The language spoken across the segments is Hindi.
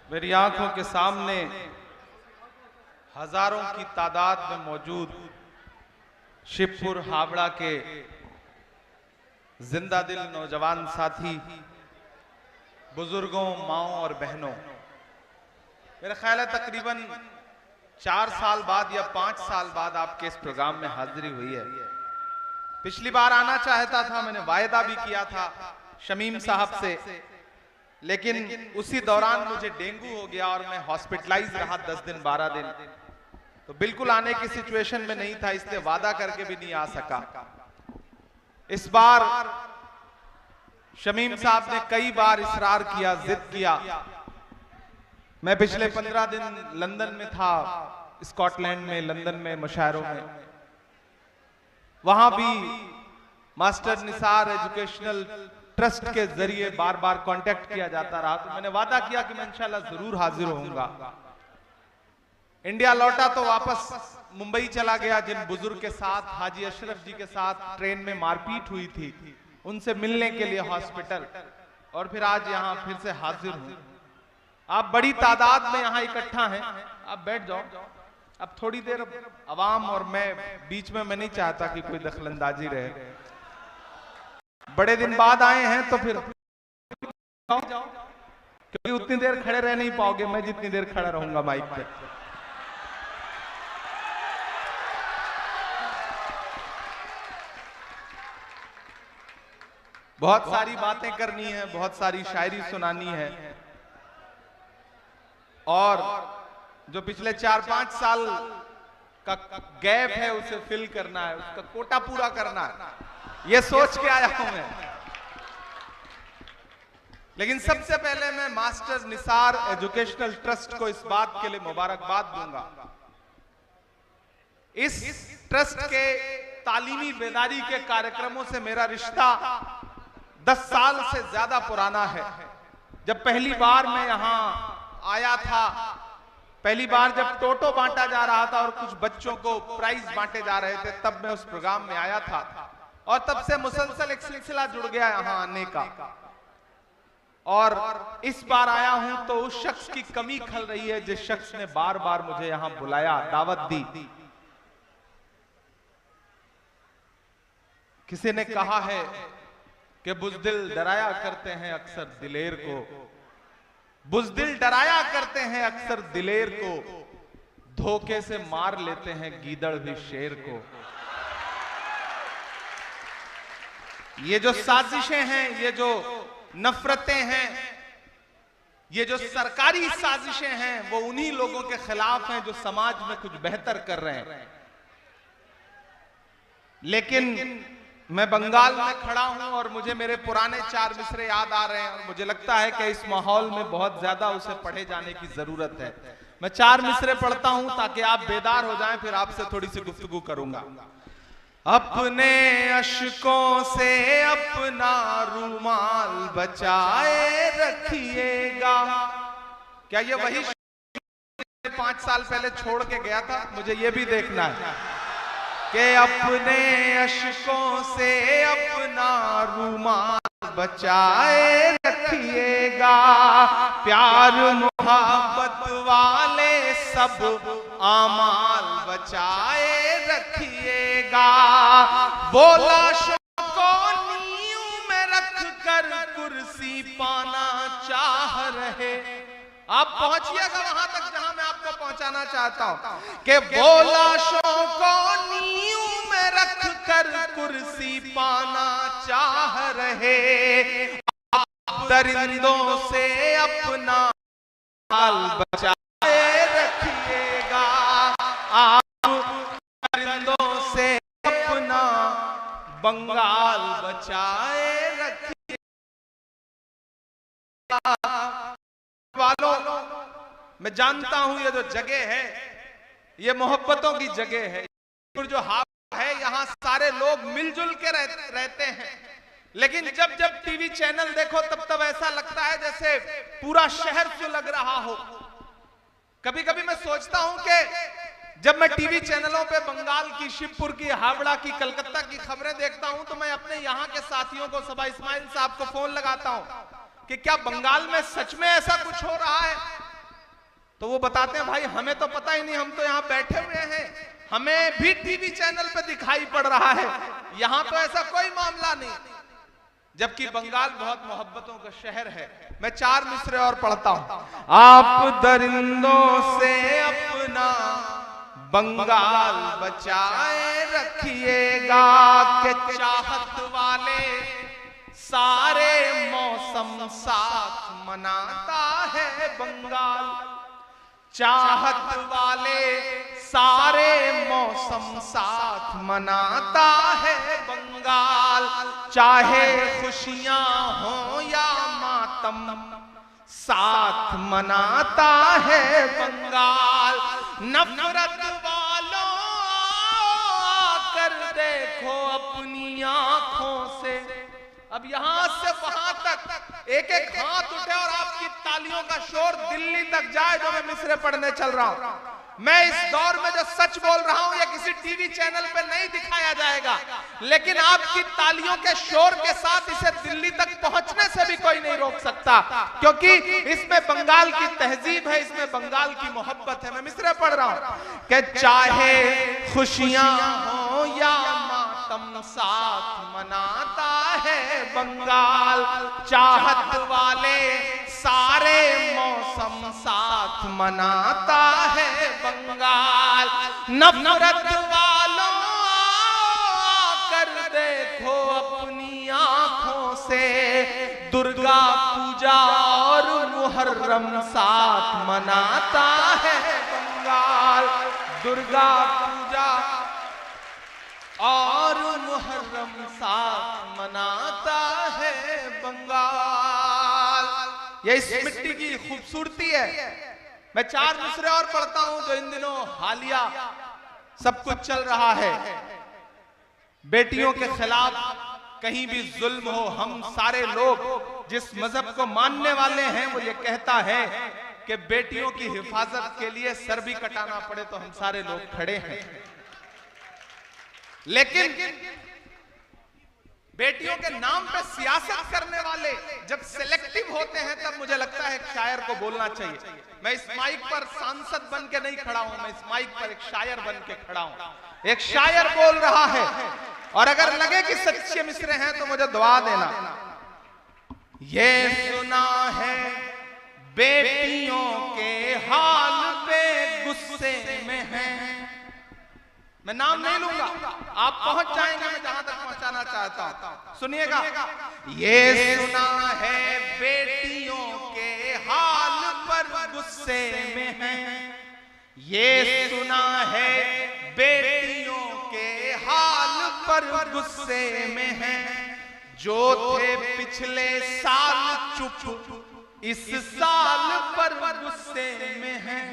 मेरी आंखों के सामने हजारों की तादाद में मौजूद शिवपुर हावड़ा के जिंदा दिल नौजवान साथी, बुजुर्गों, माओं और बहनों, मेरा ख्याल है तकरीबन 4 साल बाद या 5 साल बाद आपके इस प्रोग्राम में हाजिरी हुई है। पिछली बार आना चाहता था, मैंने वायदा भी किया था शमीम साहब से, लेकिन उसी दौरान मुझे डेंगू हो गया और मैं हॉस्पिटलाइज रहा 10 दिन 12 दिन, तो बिल्कुल आने की सिचुएशन में नहीं था, इसलिए वादा करके भी नहीं आ सका। इस बार शमीम साहब ने कई बार इसरार किया, जिद किया। मैं पिछले 15 दिन लंदन में था, स्कॉटलैंड में, लंदन में, मुशायरों में, वहां भी मास्टर निसार एजुकेशनल ट्रस्ट के जरिए बार बार कांटेक्ट किया जाता रहा, तो मैंने वादा किया कि मैं इंशाल्लाह जरूर हाजिर होऊंगा। इंडिया लौटा तो वापस मुंबई चला गया, जिन बुजुर्ग के साथ, हाजी अशरफ जी के साथ ट्रेन में मारपीट हुई थी, उनसे मिलने के लिए हॉस्पिटल, और फिर आज यहाँ फिर से हाजिर हूं। आप बड़ी तादाद में यहाँ इकट्ठा हैं, आप बैठ जाओ। अब थोड़ी देर अवाम और मैं बीच में, मैं नहीं चाहता कि कोई दखलंदाजी रहे। बड़े दिन बाद आए हैं तो फिर जाओ, क्योंकि उतनी देर खड़े रह नहीं पाओगे मैं जितनी देर खड़ा रहूंगा माइक पे। बहुत सारी बातें करनी है, बहुत सारी शायरी सुनानी है, और जो पिछले 4-5 साल का गैप है उसे फिल करना है, उसका कोटा पूरा करना है, ये सोच के आया हूं मैं। लेकिन सबसे पहले मैं मास्टर निसार एजुकेशनल ट्रस्ट को इस बात के लिए मुबारकबाद दूंगा। इस ट्रस्ट के तालीमी बेदारी के कार्यक्रमों से मेरा रिश्ता 10 साल से ज्यादा पुराना है। जब पहली बार मैं यहां आया था, पहली बार जब टोटो बांटा जा रहा था और कुछ बच्चों को प्राइज बांटे जा रहे थे, तब मैं उस प्रोग्राम में आया था, और तब से मुसलसल एक सिलसिला जुड़ गया यहां आने का। और इस बार आया हूं तो उस शख्स की कमी खल रही है जिस शख्स ने बार बार मुझे यहां बुलाया, दावत दी। किसी ने कहा है कि बुज़दिल डराया करते हैं अक्सर दिलेर को, बुज़दिल डराया करते हैं अक्सर दिलेर को, धोखे से मार लेते हैं गीदड़ भी शेर को। ये जो साजिशें हैं, ये जो नफरतें हैं, ये जो सरकारी साजिशें हैं, वो उन्हीं लोगों के खिलाफ हैं जो समाज में कुछ बेहतर कर रहे हैं। लेकिन मैं बंगाल में खड़ा हूं और मुझे मेरे पुराने 4 मिसरे याद आ रहे हैं, और मुझे लगता है कि इस माहौल में बहुत ज्यादा उसे पढ़े जाने की जरूरत है। मैं 4 मिसरे पढ़ता हूं ताकि आप बेदार हो जाएं, फिर आपसे थोड़ी सी गुफ्तगू करूंगा। अपने अशकों से अपना रूमाल बचाए रखिएगा। क्या ये वही 5 साल पहले छोड़ के गया था? मुझे ये भी देखना है कि अपने अशकों से अपना रूमाल बचाए रखिएगा, प्यार मोहब्बत वाले सब आमाल बचाए रखिएगा। वो लाशों को नींव में रख कर कुर्सी पाना चाह रहे। आप पहुंचिएगा वहां तक जहां मैं आपको पहुंचाना चाहता हूं कि वो लाशों को नींव में रख कर कुर्सी पाना चाह रहे। आप दरिंदों से अपना हाल बचाए रखिएगा, आप दरिंदों से अपना बंगाल बचाए रखिएगा। वालों, मैं जानता हूं ये जो जगह है ये मोहब्बतों की जगह है, जो हावड़ा है यहाँ सारे लोग मिलजुल के रहते हैं, लेकिन जब जब टीवी चैनल देखो तब तब ऐसा लगता है जैसे पूरा शहर सुलग रहा हो। कभी कभी मैं सोचता हूं कि जब मैं टीवी चैनलों पे बंगाल की, शिवपुर की, हावड़ा की, कलकत्ता की खबरें देखता हूं तो मैं अपने यहाँ के साथियों को, सबा इस्माइल साहब को फोन लगाता हूं कि क्या बंगाल में सच में ऐसा कुछ हो रहा है? तो वो बताते हैं भाई हमें तो पता ही नहीं, हम तो यहाँ बैठे हुए हैं, हमें भी टीवी चैनल पे दिखाई पड़ रहा है, यहाँ तो ऐसा कोई मामला नहीं। जबकि बंगाल बहुत मोहब्बतों का शहर है। मैं 4 मिसरे और पढ़ता हूं। आप दरिंदों से अपना बंगाल बचाए रखिएगा, के चाहत वाले सारे मौसम साथ मनाता है बंगाल। चाहत वाले सारे मौसम साथ मनाता है बंगाल। चाहे खुशियां हो या मातम साथ मनाता है बंगाल। नफरत वालों आकर देखो अपनी आंखों से। अब यहां से वहां तक एक एक हाथ उठे और आपकी तालियों का शोर दिल्ली तक जाए जो मैं मिसरे पढ़ने चल रहा हूं। मैं इस दौर में जो सच बोल रहा हूं, ये किसी टीवी चैनल पे नहीं दिखाया जाएगा, लेकिन आपकी तालियों के शोर के साथ इसे दिल्ली तक पहुंचने से भी कोई नहीं रोक सकता, क्योंकि इसमें बंगाल की तहजीब है, इसमें बंगाल की मोहब्बत है। मैं मिसरे पढ़ रहा हूं कि चाहे खुशियां हो या मातम साथ मनाता है बंगाल। चाहत वाले सारे मौसम साथ मनाता है बंगाल। नफरत वालों आकर देखो अपनी आंखों से। दुर्गा पूजा और मुहर्रम साथ मनाता है बंगाल। दुर्गा पूजा और मुहर्रम साथ मनाता है बंगाल। ये इस मिट्टी की खूबसूरती है। मैं 4 मिसरे और पढ़ता हूं जो इन दिनों हालिया सब कुछ चल रहा है। बेटियों के खिलाफ कहीं भी जुल्म हो, हम सारे लोग जिस मजहब को मानने वाले हैं वो ये कहता है कि बेटियों की हिफाजत के लिए सर भी कटाना पड़े तो हम सारे लोग खड़े हैं। लेकिन बेटियों के नाम पे सियासत करने वाले जब सिलेक्टिव होते हैं तब मुझे लगता है एक शायर को बोलना चाहिए। मैं इस माइक पर सांसद बन के नहीं खड़ा हूं, मैं इस माइक पर एक शायर बन के खड़ा हूं। एक शायर बोल रहा है और अगर लगे कि सच्चे मिसरे हैं तो मुझे दुआ देना। ये सुना है बेटियों के हाल पे गुस्से में हैं। मैं नाम नहीं लूंगा, आप पहुंच जाएंगे मैं जहां तक पहुंचाना चाहता हूं। सुनिएगा, ये सुना है बेटियों के हाल पर गुस्से में हैं। ये सुना है बेटियों के हाल पर गुस्से में हैं। जो थे पिछले साल चुप इस साल पर गुस्से में हैं।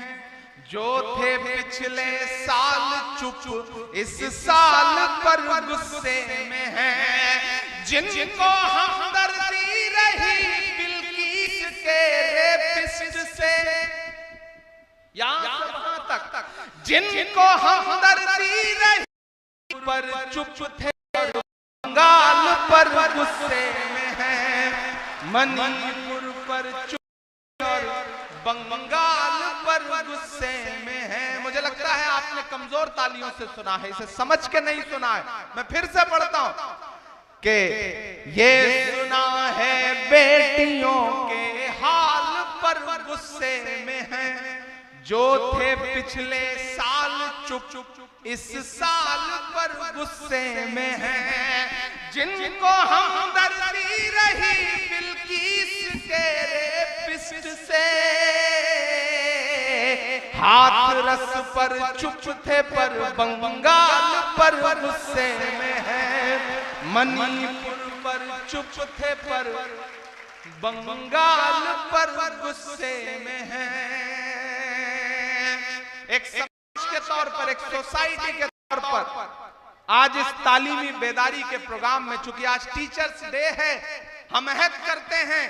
जो थे पिछले साल चुप इस साल पर गुस्से में हैं। जिनको हमदर्दी रही बिल्किस के रेपिस्ट से, यहां से वहां तक जिनको हमदर्दी रही पर चुप थे और बंगाल पर गुस्से में हैं। मणिपुर पर चुप और बंगाल पर गुस्से में है। मुझे लगता है आपने कमजोर तालियों से सुना है, इसे समझ के नहीं सुना है। मैं फिर से पढ़ता हूं कि ये सुना है बेटियों के हाल पर गुस्से में हैं। जो थे पिछले साल चुप इस साल पर गुस्से में हैं। जिनको हमदर्दी रही बिल्किस के रेपिस्ट से, हाथ रस पर चुप थे पर बंगाल पर गुस्से में हैं। मणिपुर पर चुप थे पर बंगाल पर गुस्से में हैं। एक समाज के तौर पर, एक सोसाइटी के तौर पर आज इस तालीमी बेदारी के प्रोग्राम में, चूंकि आज टीचर्स डे है, हम अहद करते हैं,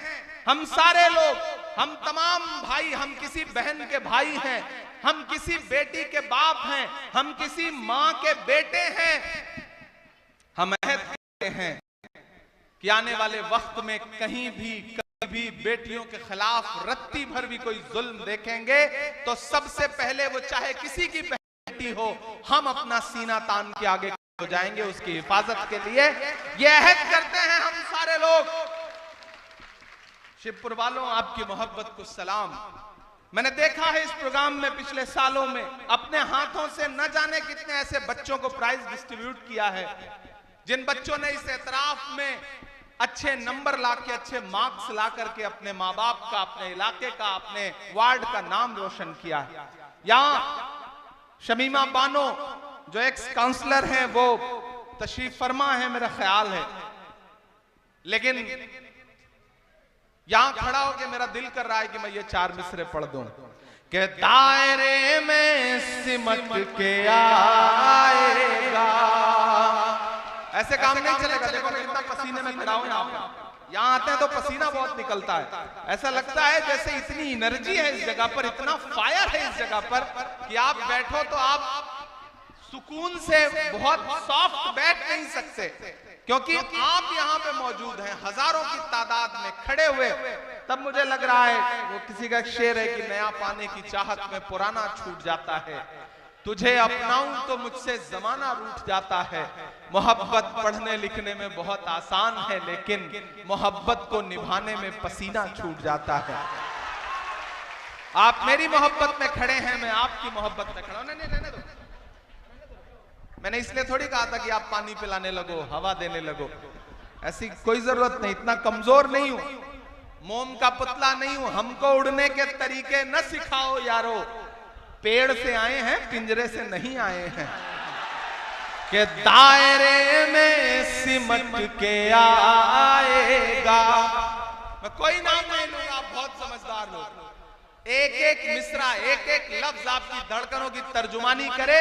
हम सारे लोग, हम तमाम भाई, हम किसी बहन के भाई हैं, हम किसी बेटी के बाप हैं, हम किसी माँ के बेटे हैं। हम अहद करते हैं कि आने वाले वक्त में कहीं भी भी बेटियों के खिलाफ रत्ती भर भी कोई जुल्म देखेंगे तो सबसे पहले वो चाहे किसी की बेटी हो, हम अपना सीना तान के आगे हो जाएंगे उसकी हिफाजत के लिए। ये अहद करते हैं हम सारे लोग। शिवपुर वालों, आपकी मोहब्बत को सलाम। मैंने देखा है इस प्रोग्राम में पिछले सालों में अपने हाथों से न जाने कितने ऐसे बच्चों को प्राइज डिस्ट्रीब्यूट किया है, जिन बच्चों ने इस एतराफ में अच्छे नंबर लाके, अच्छे मार्क्स ला करके अपने माँ बाप का, अपने इलाके का, अपने वार्ड का नाम रोशन किया है। यहाँ शमीमा बानो जो एक्स काउंसलर हैं वो तशरीफ फरमा है मेरा ख्याल है, लेकिन यहां खड़ा होकर मेरा दिल कर रहा है कि मैं ये 4 मिसरे पढ़ दूं कि दायरे में सिमट के आएगा। ऐसे काम नहीं चलेगा। देखो मैं कितना पसीने में खड़ा हूं। यहाँ आते हैं तो पसीना बहुत निकलता है। ऐसा लगता है जैसे इतनी एनर्जी है इस जगह पर, इतना फायर है इस जगह पर कि आप बैठो तो आप सुकून से बहुत सॉफ्ट बैठ नहीं सकते, क्योंकि आप यहाँ पे मौजूद हैं हजारों की तादाद में खड़े हुए। तब मुझे लग रहा है वो किसी का शेर है कि नया पाने की चाहत में पुराना छूट जाता है, तुझे अपनाऊं तो मुझसे जमाना रूठ जाता है। मोहब्बत पढ़ने लिखने में बहुत आसान है, लेकिन मोहब्बत को निभाने में पसीना छूट जाता है। आप मेरी मोहब्बत में खड़े हैं, मैं आपकी मोहब्बत में खड़ा हूं। नहीं दो। मैंने इसलिए थोड़ी कहा था कि आप पानी पिलाने लगो, हवा देने लगो, ऐसी कोई जरूरत नहीं। इतना कमजोर नहीं हूं, मोम का पुतला नहीं हूं। हमको उड़ने के तरीके न सिखाओ यारो, पेड़ से आए हैं पिंजरे से नहीं आए हैं। कि दायरे में सिमट के आएगा। मैं कोई नाम नहीं लूंगा, आप बहुत समझदार लोग। एक एक मिसरा, एक एक लफ्ज आपकी धड़कनों की तर्जुमानी करे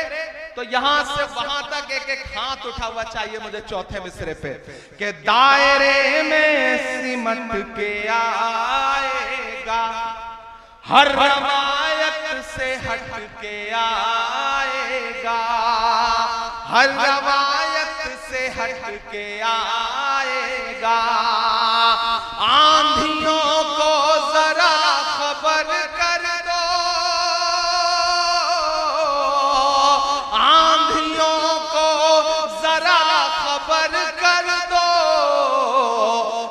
तो यहां से वहां तक एक एक हाथ उठा हुआ चाहिए मुझे चौथे मिसरे पे। कि दायरे में सिमट के आएगा, हर रवायत से हट के आएगा, हर रवायत से हट के आएगा। आंधियों को जरा खबर कर दो, आंधियों को जरा खबर कर दो,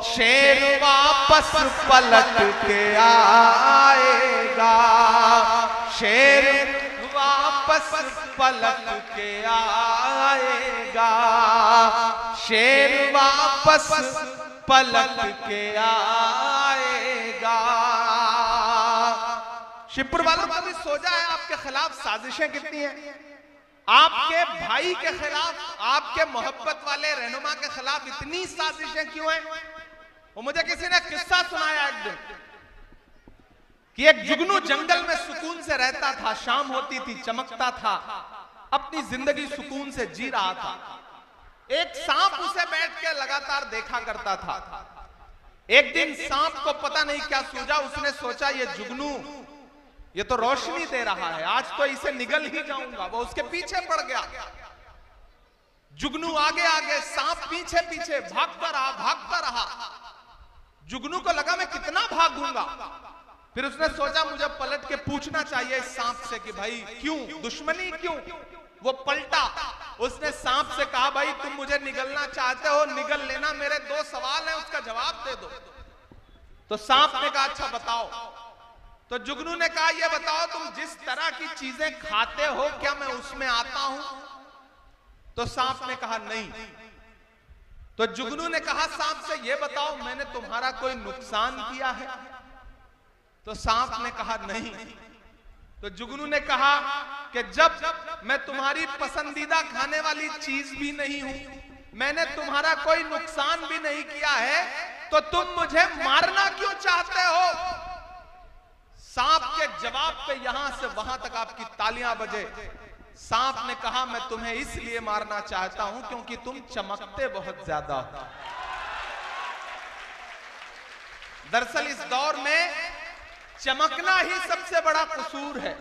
शेर वापस पलट के आएगा, शेर वापस पलट के आएगा, शेर वापस पलट के आएगा। शिवपुर वालों का भी सोचा है आपके खिलाफ साजिशें कितनी हैं, आपके भाई के खिलाफ, आपके मोहब्बत वाले रहनुमा के खिलाफ इतनी साजिशें क्यों हैं? वो मुझे किसी ने किस्सा सुनाया एक दिन कि एक जुगनू जंगल में सुकून से रहता था, शाम होती थी, चमकता था, अपनी जिंदगी सुकून से जी रहा था। एक सांप उसे बैठ के लगातार देखा करता था। एक दिन सांप को पता नहीं क्या सूझा, उसने सोचा ये जुगनू ये तो रोशनी दे रहा है, आज तो इसे निगल ही जाऊंगा। वो उसके पीछे पड़ गया। जुगनू आगे आगे, सांप पीछे पीछे भागता रहा, भागता रहा। जुगनू को लगा मैं कितना भागूंगा। फिर उसने सोचा मुझे पलट के पूछना चाहिए इस सांप से कि भाई क्यों, दुश्मनी क्यों? वो पलटा, उसने सांप से कहा भाई तुम मुझे निगलना चाहते हो, निगल लेना, मेरे 2 सवाल हैं, उसका जवाब दे दो। तो सांप ने कहा अच्छा बताओ। तो जुगनू ने कहा ये बताओ तुम जिस तरह की चीजें खाते हो क्या मैं उसमें आता हूं? तो सांप ने कहा नहीं। तो जुगनू ने कहा सांप से ये बताओ मैंने तुम्हारा कोई नुकसान किया है? तो सांप ने कहा नहीं। तो जुगनू ने कहा कि जब मैं तुम्हारी पसंदीदा खाने वाली चीज भी नहीं हूं, मैंने तुम्हारा कोई नुकसान भी नहीं किया है, तो तुम मुझे मारना क्यों चाहते हो? सांप के जवाब पे यहां से वहां तक आपकी तालियां बजे। सांप ने कहा मैं तुम्हें इसलिए मारना चाहता हूं क्योंकि तुम चमकते बहुत ज्यादा हो। दरअसल इस दौर में चमकना ही सबसे बड़ा कसूर है,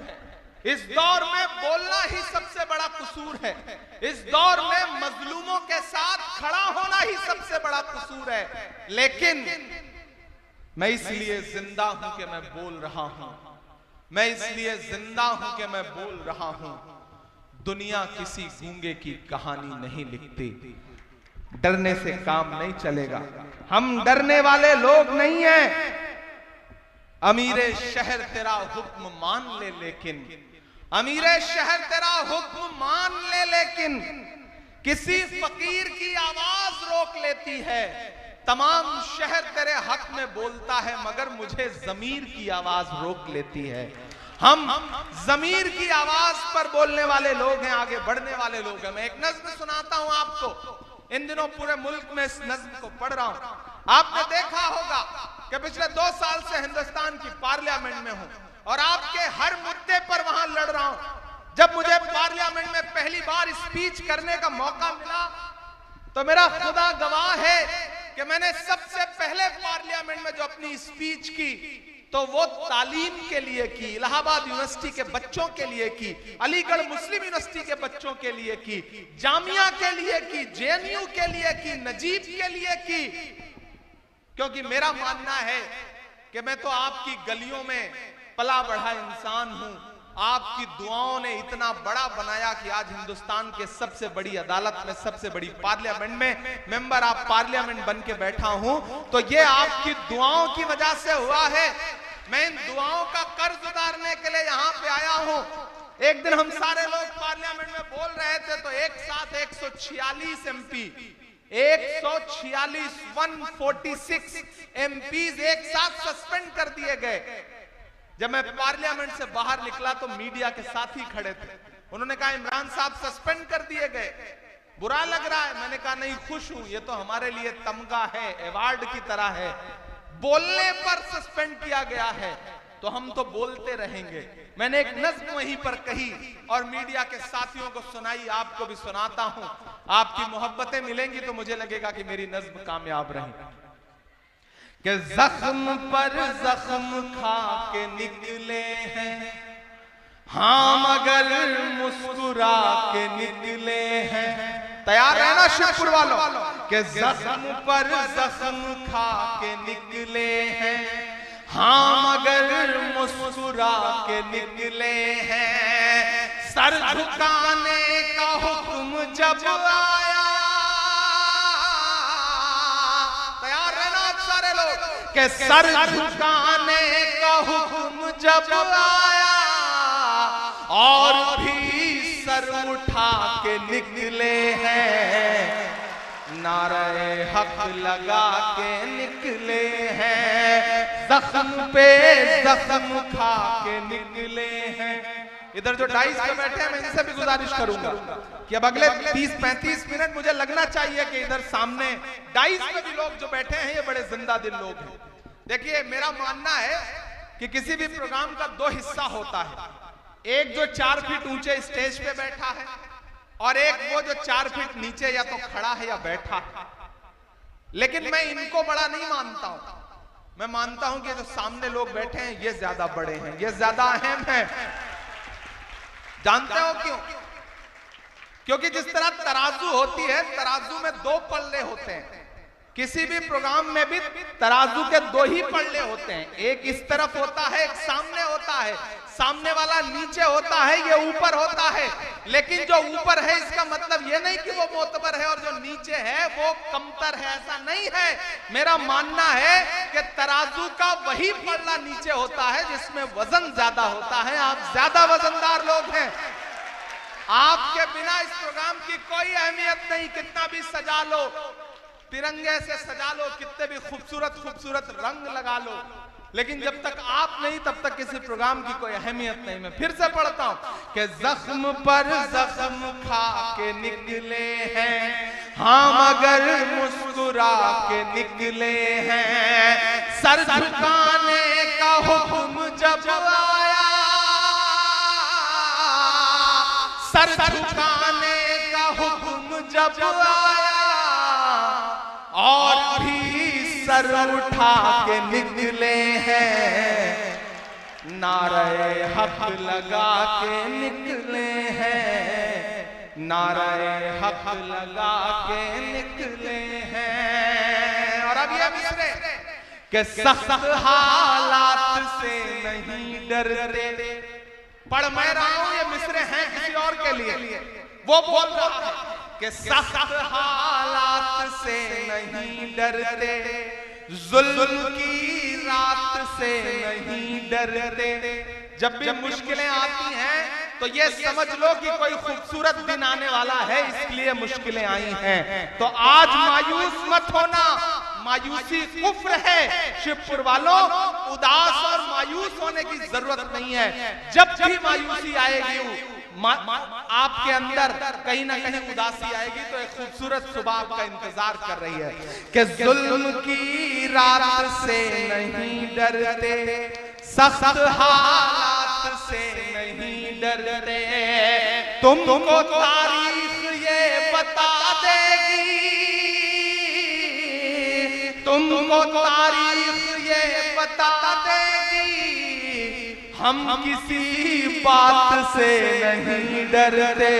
इस दौर में बोलना ही सबसे बड़ा कसूर है, इस दौर में मजलूमों के साथ खड़ा होना ही सबसे बड़ा कसूर है। लेकिन मैं इसलिए जिंदा हूं कि मैं बोल रहा हूं, मैं इसलिए जिंदा हूं कि मैं बोल रहा हूं। दुनिया किसी गूंगे की कहानी नहीं लिखती। डरने से काम नहीं चलेगा, हम डरने वाले लोग नहीं हैं। अमीरे शहर तेरा हुक्म मान ले लेकिन, अमीरे शहर तेरा हुक्म मान ले लेकिन किसी फकीर की आवाज रोक लेती है। तमाम शहर तेरे हक में बोलता है मगर मुझे जमीर की आवाज रोक लेती है। हम जमीर की आवाज पर बोलने वाले लोग हैं, आगे बढ़ने वाले लोग हैं। मैं एक नज्म सुनाता हूं आपको, इन दिनों पूरे मुल्क में इस नज्म को पढ़ रहा हूं। आपने देखा होगा कि पिछले 2 साल से हिंदुस्तान की पार्लियामेंट में हूं और आपके हर मुद्दे पर वहां लड़ रहा हूं। जब मुझे पार्लियामेंट में पहली बार स्पीच करने का मौका मिला तो मेरा खुदा गवाह है कि मैंने सबसे पहले पार्लियामेंट में जो अपनी स्पीच की तो वो तालीम के लिए की, इलाहाबाद यूनिवर्सिटी के बच्चों के लिए की, अलीगढ़ मुस्लिम यूनिवर्सिटी के बच्चों के लिए की, जामिया के लिए की, जेएनयू के लिए की, नजीब के लिए की। क्योंकि मेरा मानना है कि मैं तो आपकी गलियों में पला बढ़ा इंसान हूं। आपकी दुआओं ने इतना बड़ा बनाया कि आज हिंदुस्तान के सबसे बड़ी अदालत में, सबसे बड़ी पार्लियामेंट में मेंबर ऑफ पार्लियामेंट बन के बैठा हूं। तो ये आपकी दुआओं की वजह से हुआ है। मैं इन दुआओं का कर्ज उतारने के लिए यहाँ पे आया हूं। एक दिन हम सारे लोग पार्लियामेंट में बोल रहे थे तो एक साथ 146 एमपी, 146 146 एमपीज एक साथ सस्पेंड कर दिए गए। जब मैं पार्लियामेंट से बाहर निकला तो मीडिया के साथी खड़े थे, उन्होंने कहा इमरान साहब सस्पेंड कर दिए गए, बुरा लग रहा है। मैंने कहा नहीं, खुश हूं, ये तो हमारे लिए तमगा है, अवार्ड की तरह है। बोलने पर सस्पेंड किया गया है तो हम तो बोलते रहेंगे। मैंने एक नज्म वहीं पर कही और मीडिया के साथियों को सुनाई, आपको भी सुनाता हूं। आपकी मोहब्बतें मिलेंगी तो मुझे लगेगा कि मेरी नज्म कामयाब रही। कि जख्म पर जख्म खा के निकले हैं, हाँ मगर मुस्कुरा के निकले हैं। तैयार रहना शिवपुर वालों, कि जख्म पर जख्म खा के निकले हैं, हाँ मगर मुस्कुरा के निकले हैं। सर झुकाने का हुक्म जब आया, कि सर झुकाने का हुक्म जब आया और भी सर उठा के निकले हैं, नारे हक लगा के निकले हैं, जख्म पे जख्म खा के निकले हैं। इधर जो डाइस पे बैठे हैं मैं इनसे भी गुजारिश करूंगा कि अब अगले 30-35 मिनट मुझे लगना चाहिए कि इधर सामने डाइस पे भी लोग जो बैठे हैं ये बड़े जिंदा दिल लोग हैं। देखिए मेरा मानना है कि किसी भी प्रोग्राम का 2 हिस्सा होता है, एक जो 4 फीट ऊंचे स्टेज पे बैठा है और एक वो जो 4 फीट नीचे या तो खड़ा है या बैठा है। लेकिन मैं इनको बड़ा नहीं मानता हूं, मैं मानता हूं कि जो सामने लोग बैठे हैं ये ज्यादा बड़े हैं, ये ज्यादा अहम है। जानते हो क्यों? क्योंकि जिस तरह तराजू होती है, तराजू में 2 पल्ले होते हैं। किसी भी प्रोग्राम में भी तराजू के 2 ही पल्ले होते हैं, एक इस तरफ होता है, एक सामने होता है। सामने वाला नीचे होता है, ये ऊपर होता है। लेकिन जो ऊपर है इसका मतलब ये नहीं कि वो मोतबर है और जो नीचे है वो कमतर है, ऐसा नहीं है। मेरा मानना है कि तराजू का वही पल्ला नीचे होता है जिसमें वजन ज्यादा होता है। आप ज्यादा वजनदार लोग हैं, आपके बिना इस प्रोग्राम की कोई अहमियत नहीं। कितना भी सजा लो, तिरंगे से सजा लो, कितने भी खूबसूरत खूबसूरत रंग लगा लो, लेकिन जब तक आप नहीं तब तक किसी प्रोग्राम की कोई अहमियत नहीं। मैं फिर से पढ़ता हूं कि जख्म पर जख्म खा के निकले हैं, हाँ मगर मुस्कुरा के निकले हैं। सर झुकाने का हुक्म जब आया, सर झुकाने का हुक्म जब आया और भी सर उठा के निकले हैं, नारे हक लगा के निकले हैं, नारे हक लगा के निकले हैं। और अब ये मिसरे कि सख्त हालात से नहीं डरते। पढ़ मैं रहा हूं, ये मिसरे हैं किसी और के लिए। वो बोल रहा है कि सख्त हालात से नहीं डरते, जुल्म की रात से नहीं डरते। जब भी मुश्किलें आती हैं तो ये समझ लो कि कोई खूबसूरत दिन आने वाला है, इसलिए मुश्किलें आई हैं। तो आज मायूस मत होना, मायूसी कुफ्र है। शिवपुर वालों, उदास और मायूस होने की जरूरत नहीं है। जब भी मायूसी आएगी आपके अंदर कहीं ना कहीं उदासी आएगी, तो एक खूबसूरत सुबह आपका इंतजार कर रही है कि जुल्म की रात से नहीं डरते, सख्त हालात से नहीं डरते। तुमको तारीख ये बता देगी, तुमको तारीख ये बता देगी, हम किसी बात से नहीं डरते,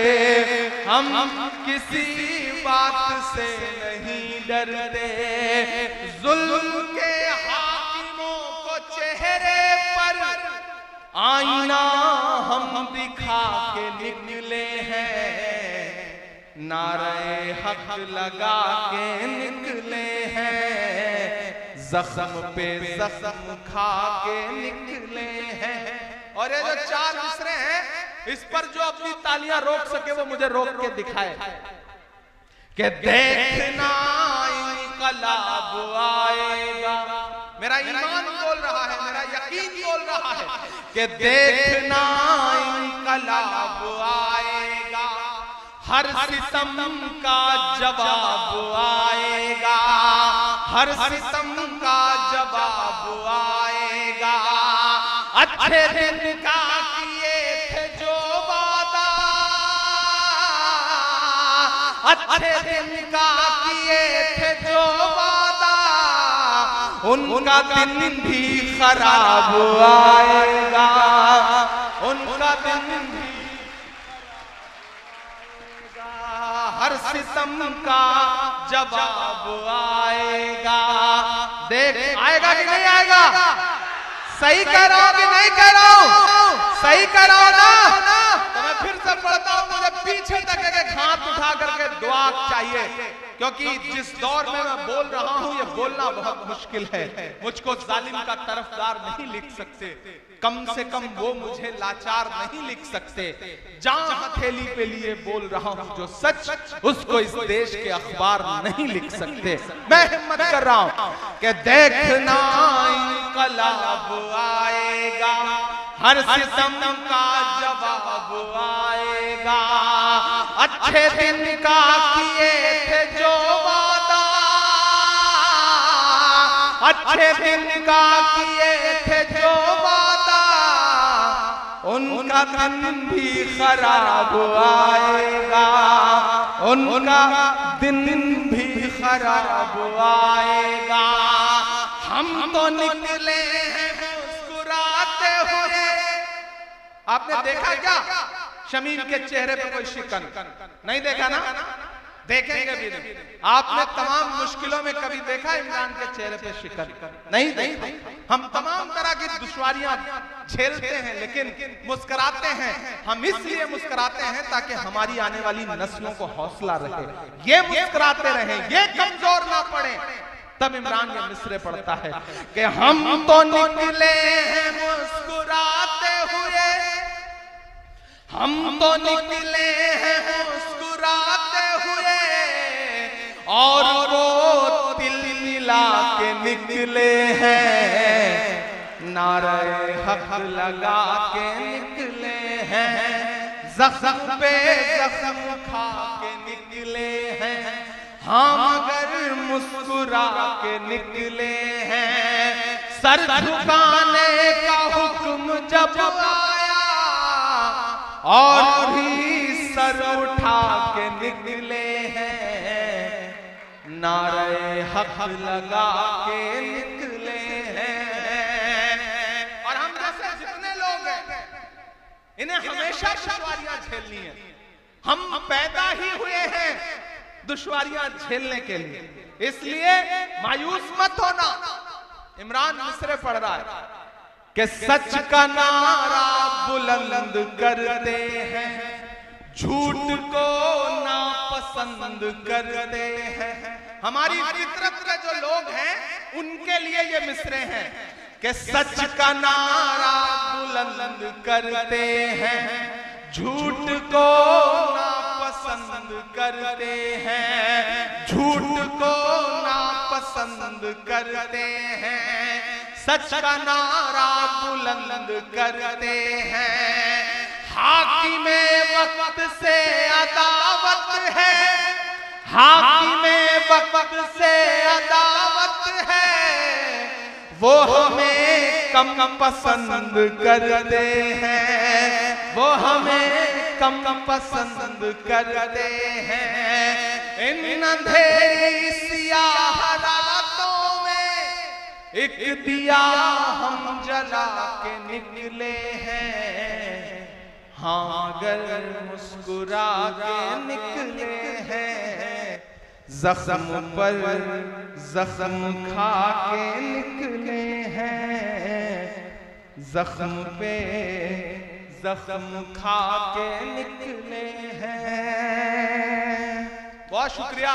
हम किसी बात से नहीं डरते। जुल्म के हाकिमों को चेहरे पर आईना हम दिखा के निकले हैं, नारे हक लगा के निकले हैं, जख्म पे जख्म खा के निकले हैं। और ये जो चार मिसरे हैं, इस पर जो अपनी तालियां रोक सके वो मुझे रोक के दिखाए कि देखना इनकलाब आएगा। मेरा ईमान बोल रहा है, मेरा यकीन बोल रहा है कि देखना इनकलाब आएगा, हर सितम का जवाब आएगा, हर सितम का जवाब आएगा। अच्छे दिन का किए थे जो वादा, अच्छे दिन का किए थे जो वादा, उनका दिन भी खराब आएगा, उनका दिन भी हर सितम का जवाब आएगा। देख आएगा कि नहीं आएगा? सही कह रहा हूं कि नहीं कह रहा हूं? सही कह रहा हूं ना? तो मैं फिर से पढ़ता हूं, मुझे पीछे तक एक हाथ उठा करके दुआ चाहिए, क्योंकि जिस दौर में मैं बोल रहा हूं ये बोलना बहुत मुश्किल है। मुझको जालिम का तरफदार नहीं लिख सकते, कम से कम वो मुझे लाचार नहीं लिख सकते। जहां हथेली पे लिए बोल रहा हूं जो सच, उसको इस देश के अखबार नहीं लिख सकते। मैं हिम्मत कर रहा हूं कि देखना इनकलाब आएगा, हर सितम का जवाब आएगा। अच्छे दिन का किए थे जो वादा, अच्छे दिन का किए थे जो वादा, उनका दिन भी खराब आएगा, उनका दिन भी खराब आएगा। हम तो निकले हैं मुस्कुराते हुए। आपने देखा क्या शमीम के चेहरे पे कोई शिकन? नहीं देखा ना? देखेंगे भी नहीं। आपने तमाम मुश्किलों में कभी देखा इमरान के चेहरे पे शिकन? नहीं देखा। हम तमाम तरह की दुश्वारियां झेलते हैं, लेकिन मुस्कुराते हैं। हम इसलिए मुस्कुराते हैं ताकि हमारी आने वाली नस्लों को हौसला रहे, ये मुस्कुराते रहें, ये कमजोर ना पड़े। तब इमरान ये मिसरे पढ़ता है कि हम तो निकले हैं मुस्कुराते हुए, हम तो निकले हैं मुस्कुराते हुए, और वो तिल मिला के निकले हैं, नारे हक लगा के निकले हैं, जख्म पे जख्म खा के निकले हैं। हाँ मगर मुस्कुरा के निकले हैं, सर झुकाने का हुक्म जब आया और भी सर उठा के निकले हैं, नारे हक लगा के निकले हैं। और हम जैसे जितने लोग हैं, इन्हें हमेशा दुश्वारियां झेलनी है। हम पैदा ही हुए हैं दुश्वारियां झेलने के लिए, इसलिए मायूस मत होना। इमरान मिसरे पढ़ रहा है कि सच का नारा बुलंद करते हैं, झूठ को नापसंद करते हैं। हमारी फितरत के जो लोग हैं उनके लिए ये मिसरे हैं कि सच का नारा बुलंद करते हैं, झूठ को नापसंद करते हैं, झूठ को नापसंद करते हैं, सच का नारा बुलंद करते हैं। हाकिमे वक्त से अदावत है, हाकिमे वक्त से अदावत है, वो हमें कम पसंद करते हैं, वो हमें कम पसंद करते हैं। इन अंधेरी सियाह रातों में एक दिया हम जला के निकले हैं, हाँ अगर मुस्कुरा के निकले हैं, जख्म पर जख्म खा के निकले हैं, जख्म पे जख्म खा के निकले हैं। बहुत शुक्रिया,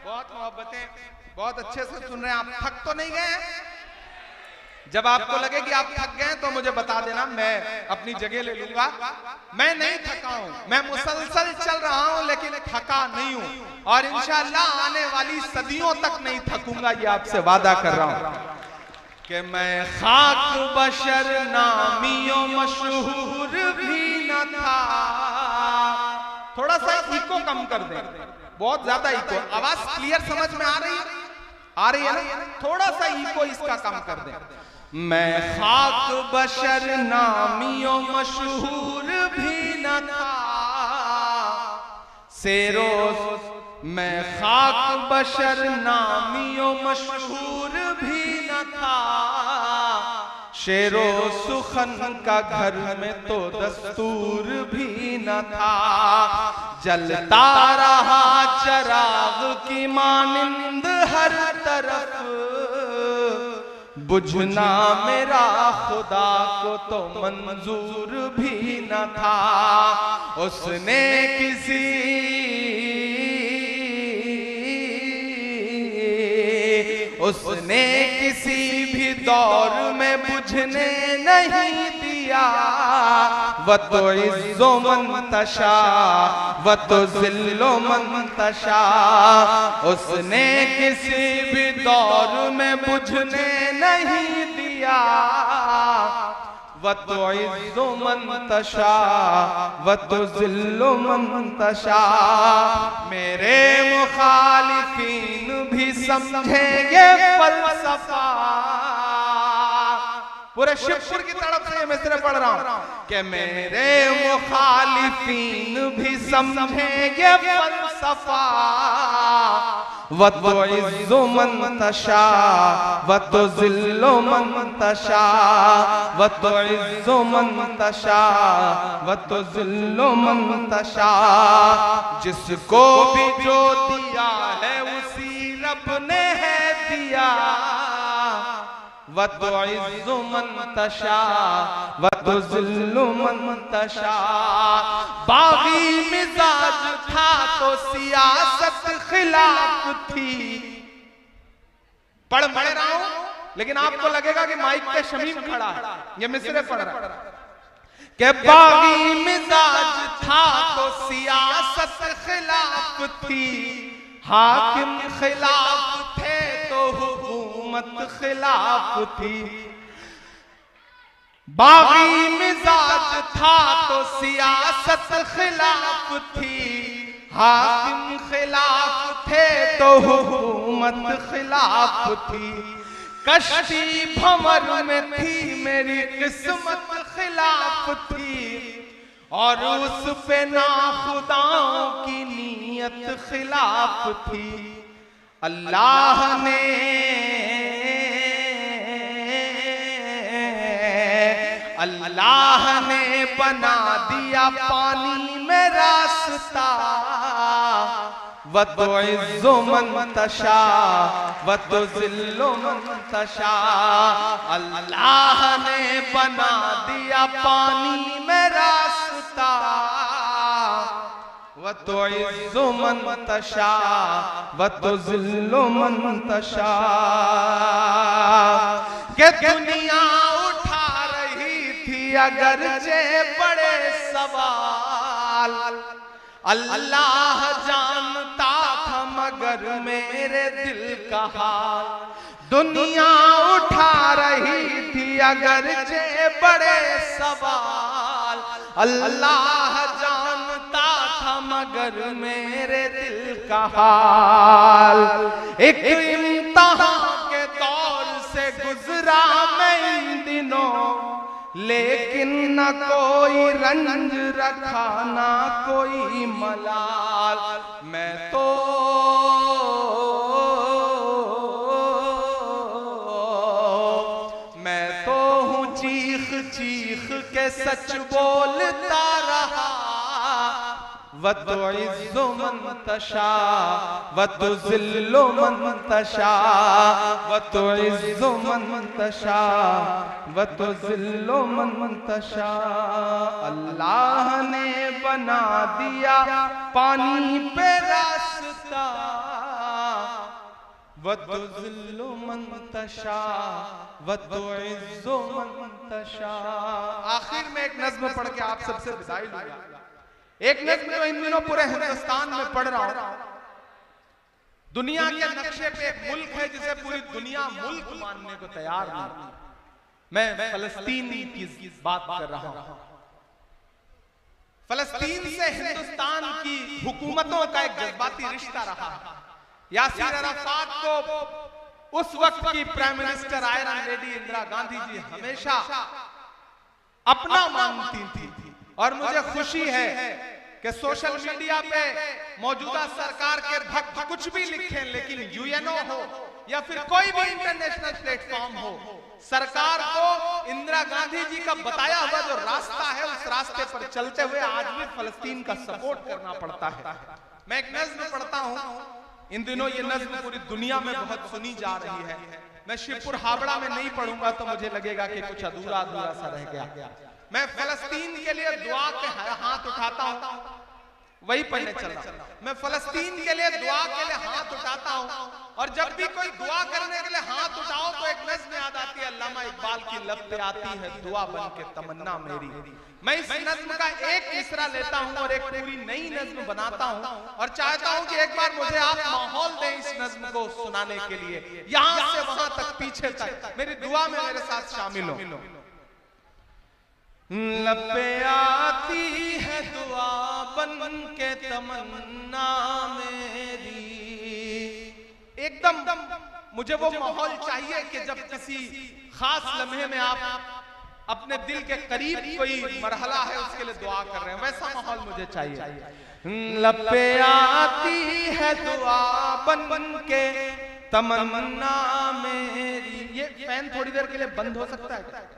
बहुत मोहब्बतें, बहुत अच्छे से सुन रहे हैं आप। थक तो नहीं गए? जब आपको लगे कि आप थक गए तो मुझे बता देना, मैं अपनी जगह ले लूंगा। मैं नहीं थका हूं, मैं मुसलसल चल रहा हूं लेकिन थका नहीं हूं, और इंशाअल्लाह आने वाली सदियों तक नहीं थकूंगा, ये आपसे वादा कर रहा हूं कि मैं खाक बशर नामियों मशहूर भी न था। थोड़ा सा इको कम कर दें, बहुत ज्यादा इको। आवाज क्लियर समझ में आ रही है? आ रही है ना? थोड़ा सा इको इसका कम कर दें। मैं खाक बशर नामियों मशहूर भी न था, सेरो मैं खाक बशर नामियों मशहूर भी न था, शेरो सुखन का घर में तो दस्तूर भी न था, जलता रहा चराग की मानिंद हर तरफ, बुझना मेरा खुदा को तो मंजूर भी न था। उसने किसी भी दौर में बुझने नहीं दिया, व तो इज्जो मंतशा व तो जिल्लो मंतशा। उसने किसी भी दौर में बुझने नहीं दिया, व तो इज्जो मंतशा व तो जिल्लो मंतशा। मेरे मुखालिफीन भी समझेंगे फलसफा। पूरे शिवपुर की तरफ से मैं सिर्फ पढ़ रहा हूं कि मेरे मुखालिफीन भी समझेंगे फलसफा, व तो इज्जो मंतशा व तो जिल्लो मंतशा, व तो इज्जो मंतशा व तो जिल्लो मंतशा। जिसको भी जो दिया है उसी रब ने है दिया, व तो इज्जो मंतशा व तो जिल्लो मंतशा। बागी मिजाज था तो सियासत खिलाफ थी। पढ़ रहा हूं लेकिन आपको लगेगा कि माइक पे शमीम खड़ा है, ये मिसरे पढ़ रहा है कि बागी मिजाज था तो सियासत खिलाफ थी, हाकिम खिलाफ थे तो हुकूमत खिलाफ थी। बागी मिजाज था तो सियासत खिलाफ थी, हाकिम खिलाफ थे तो हुकूमत खिलाफ थी। कश्ती भंवर में थी मेरी किस्मत खिलाफ थी, और उस पे नाखुदाओं की नीयत खिलाफ थी। अल्लाह ने बना दिया पानी में रास्ता, व तुइज़्ज़ु मन तशा व तुज़िल्लु मन तशा। अल्लाह ने बना दिया पानी में रास्ता, व तुइज़्ज़ु मन तशा व तुज़िल्लु मन तशा। के दुनिया उठा रही थी अगरचे बड़े सवाल, अल्लाह जानता था मगर मेरे दिल का हाल। दुनिया उठा रही थी अगरचे बड़े सवाल, अल्लाह जानता था मगर मेरे दिल का हाल। एक इम्तिहान के दौर से गुजरा मैं इन दिनों, लेकिन न कोई रंज रखा ना कोई मलाल। मैं तो हूँ चीख चीख के सच बोलता रहा, व तुइज़्ज़ु मन तशा व तुज़िल्लु मन तशा व तुइज़्ज़ु मन तशा व तुज़िल्लु मन तशा। अल्लाह ने बना दिया पानी पे रास्ता, व तुज़िल्लु मन तशा व तुइज़्ज़ु मन तशा। आखिर में एक नज़्म पढ़ के आप सबसे विदाई लूंगा। एक नज़्म तो इन दिनों पूरे हिंदुस्तान में पढ़ रहा हूं। दुनिया के नक्शे पे एक मुल्क है जिसे पूरी दुनिया मुल्क मानने को तैयार नहीं। मैं फलस्तीन की बात कर रहा हूं। फलस्तीन से हिंदुस्तान की हुकूमतों का एक जज्बाती रिश्ता रहा। यासिर अराफात को उस वक्त की prime minister iron lady Indira Gandhi ji हमेशा अपना मानती थी, और मुझे खुशी है कि सोशल मीडिया पे मौजूदा सरकार के भक्त कुछ भी लिखें, लेकिन यूएनओ हो या फिर कोई भी इंटरनेशनल प्लेटफॉर्म हो, सरकार को इंदिरा गांधी जी का बताया हुआ जो रास्ता है उस रास्ते पर चलते हुए आज भी फलस्तीन का सपोर्ट करना पड़ता है। मैं एक नज़्म पढ़ता हूं। इन दिनों ये नज़्म पूरी दुनिया में बहुत सुनी जा रही है। मैं शिवपुर हावड़ा में नहीं पढ़ूंगा तो मुझे लगेगा कि कुछ अधूरा अधूरा सा रह गया। मैं फलस्तीन के लिए दुआ के हाथ उठाता हूं, वही पढ़ने चल रहा हूं। मैं फलस्तीन के लिए दुआ के लिए हाथ उठाता हूं, और जब भी कोई दुआ करने के लिए हाथ उठाओ तो एक नज़्म याद आती है, अल्लामा इकबाल की लब पे आती है दुआ बन के तमन्ना मेरी। मैं इस नज़्म का एक मिसरा लेता हूं और एक पूरी नई नज़्म बनाता हूं, और चाहता हूं कि एक बार मुझे आप माहौल दें इस नज़्म को सुनाने के लिए। यहां से वहां तक, पीछे तक मेरी दुआ में मेरे साथ शामिल हो। लब पे आती है दुआ बन के तमन्ना मेरी। एकदम मुझे वो माहौल चाहिए कि जब किसी खास लम्हे में आप अपने दिल के करीब कोई मरहला है उसके लिए दुआ कर रहे हैं, वैसा माहौल मुझे चाहिए। लब पे आती है दुआ बन के तमन्ना मेरी। ये फैन थोड़ी देर के लिए बंद हो सकता है?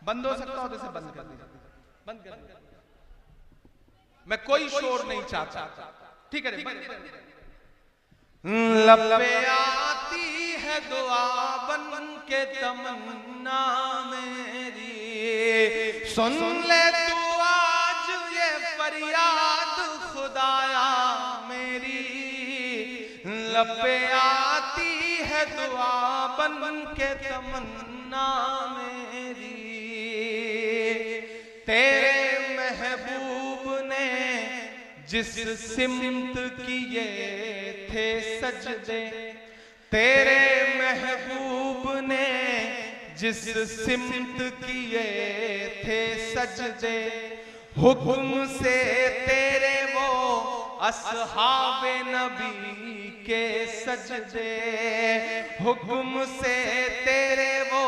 बंद हो सकता हो तो इसे बंद कर दीजिए, बंद कर दीजिए। मैं कोई शोर नहीं चाहता, ठीक है? लब पे आती है दुआ बन के तमन्ना मेरी, सुन ले तू आज ये फरियाद खुदाया मेरी। लब पे आती है दुआ बन के तमन्ना मेरी। तेरे महबूब ने जिस सिमत किए थे सजदे, तेरे महबूब ने जिस सिमत किए थे सजदे, हुक्म से तेरे वो अस्हाबे नबी के सजदे, हुक्म से तेरे वो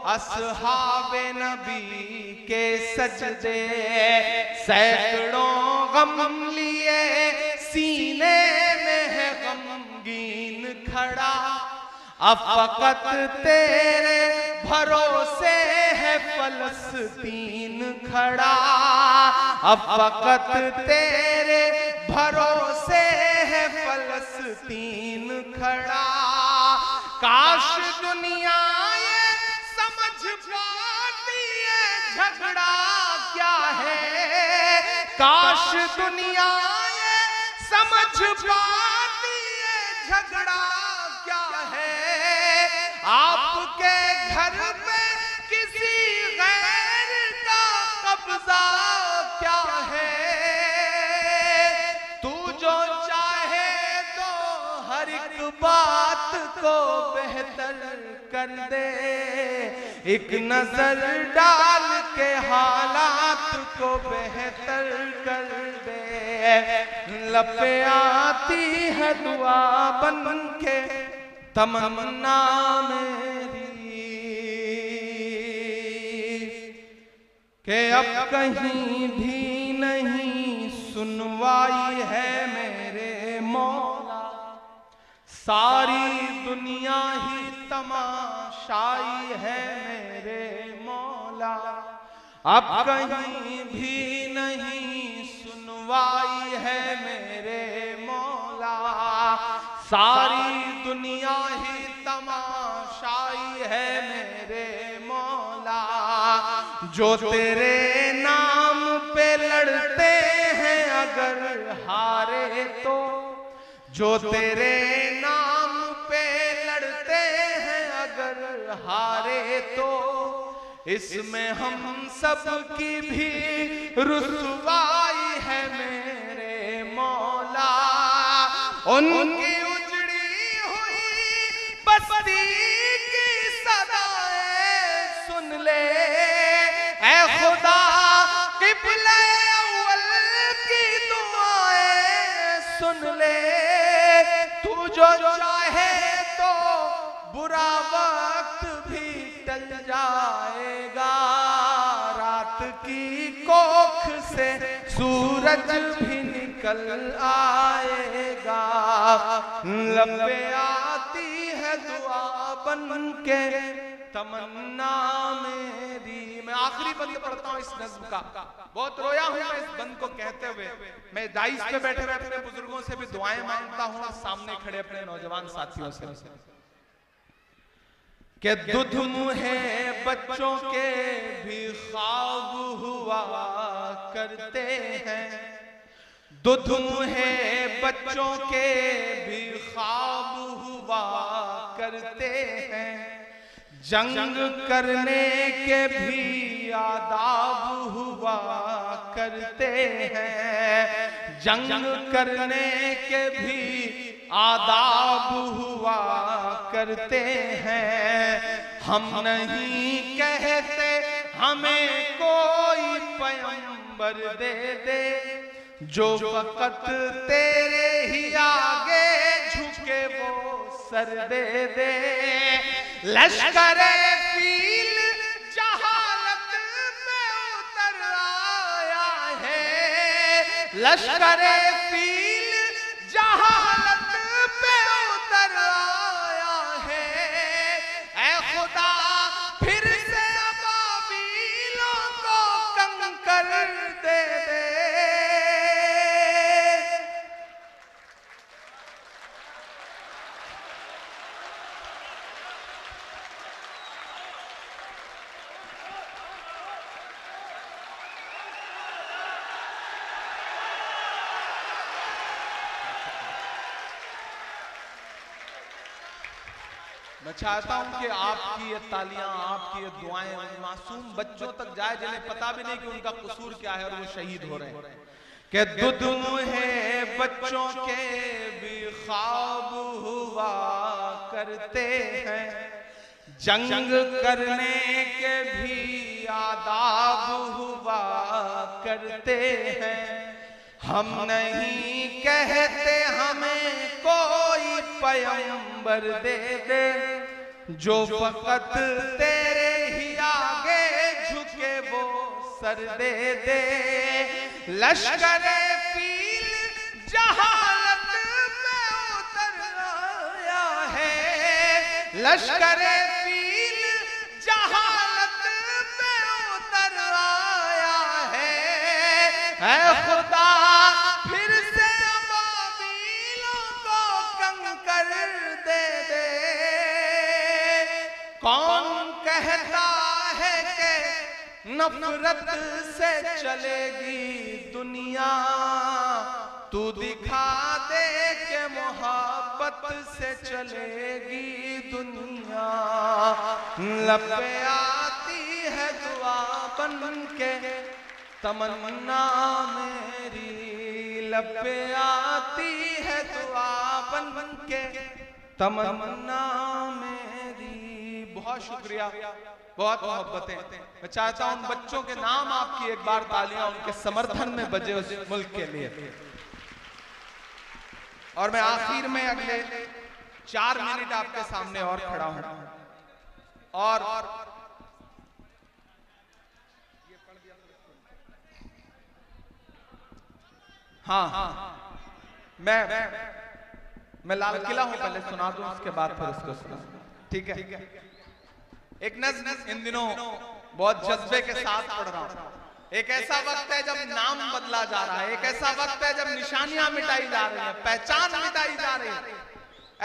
अस्हाबे नबी के सजदे। सैकड़ों गम लिए सीने में है गमगीन खड़ा, अब फकत तेरे भरोसे है फलस्तीन खड़ा, अब फकत तेरे भरोसे है फलस्तीन तीन खड़ा। काश दुनिया ये समझ पाती है झगड़ा क्या है। काश दुनिया ये समझ पाती है झगड़ा क्या है। आपके घर पे किसी गैर का कब्जा क्या है। तू जो चाहे तो हर एक बात को बेहतर कर दे। एक नजर डाल के हालात को बेहतर कर दे। लपे आती है दुआ बन के तमन्ना मेरी कि अब कहीं भी नहीं सुनवाई है मेरे मौला। सारी दुनिया ही तमाशाई है मेरे मौला। अब कहीं भी नहीं सुनवाई है मेरे मौला। सारी दुनिया ही तमाशाई है मेरे मौला। जो तेरे नाम पे लड़ते हैं अगर हारे तो। जो तेरे नाम पे लड़ते हैं अगर हारे तो। इसमें हम सब की भी रुसवाई है मेरे मौला। उनकी उजड़ी हुई बस्ती की सदाएं सुन ले ऐ खुदा। क़िबला अव्वल की दुआएं सुन ले। तू जो चाहे तो बुरा वक्त भी टल जाएगा। रात की कोख से सूरज भी निकल आएगा। लबे आती है दुआ बन के तमन्ना मेरी। मैं आखिरी बंद पढ़ता हूँ इस नज्म का। बहुत रोया हूँ मैं इस बंद को कहते हुए। मैं दाइस पे बैठे हुए अपने बुजुर्गों से भी दुआएं मांगता हूँ और सामने खड़े अपने नौजवान साथियों से कि दुध मुहे बच्चों के भी ख्वाब हुआ करते हैं। दुध मुहे बच्चों के भी ख्वाब हुआ करते हैं। जंग करने के भी आदाब हुआ करते हैं। जंग करने के भी आदाब हुआ करते हैं। हम नहीं कहते हमें कोई पैगंबर दे दे। जो फकत तेरे ही आगे झुके वो सर दे दे। लश्करे फील जहालत में उतर आया है। लश्करे फील जहालत पे उतर आया है। ऐ खुदा फिर से अबाबीलों को कंकर दे दे। मैं चाहता हूं कि आपकी ये तालियां, आपकी ये दुआएं उन मासूम बच्चों तक जाए जिन्हें पता भी नहीं कि उनका कसूर क्या है और वो शहीद हो रहे हैं। कि दुध मुहे बच्चों के भी ख्वाब हुआ करते हैं। जंग करने के भी आदाब हुआ करते हैं। हम नहीं कहते हमें कोई पैगंबर दे दे। जो फकत तेरे ही आगे झुके वो सर दे दे। लश्करे फील जहालत में उतर आया है। लश्करे फील जहालत में उतर आया है। ऐ खुदा फिर से अबाबीलों को कौन कहता है कि नफरत से चलेगी दुनिया, तू दिखा दे के मोहब्बत से चलेगी दुनिया। लब पे आती है दुआ बन के तमन्ना मेरी, लब पे आती है दुआ बन के तमन्ना मेरी। बहुत शुक्रिया, बहुत मोहब्बतें। मैं चाहता हूं उन बच्चों के नाम आपकी एक बार तालियां उनके समर्थन में बजे उस मुल्क के लिए। और मैं आखिर में अगले 4 मिनट आपके सामने और खड़ा हूं और हाँ, मैं लाल किला हूं, पहले सुना दूं उसके बाद फिर उसको सुना, ठीक है। एक नज़्म इन दिनों बहुत जज्बे के साथ पढ़ रहा हूं। एक ऐसा वक्त है जब नाम बदला जा रहा है, एक ऐसा वक्त है जब निशानियां मिटाई जा रही है, पहचान मिटाई जा रही है।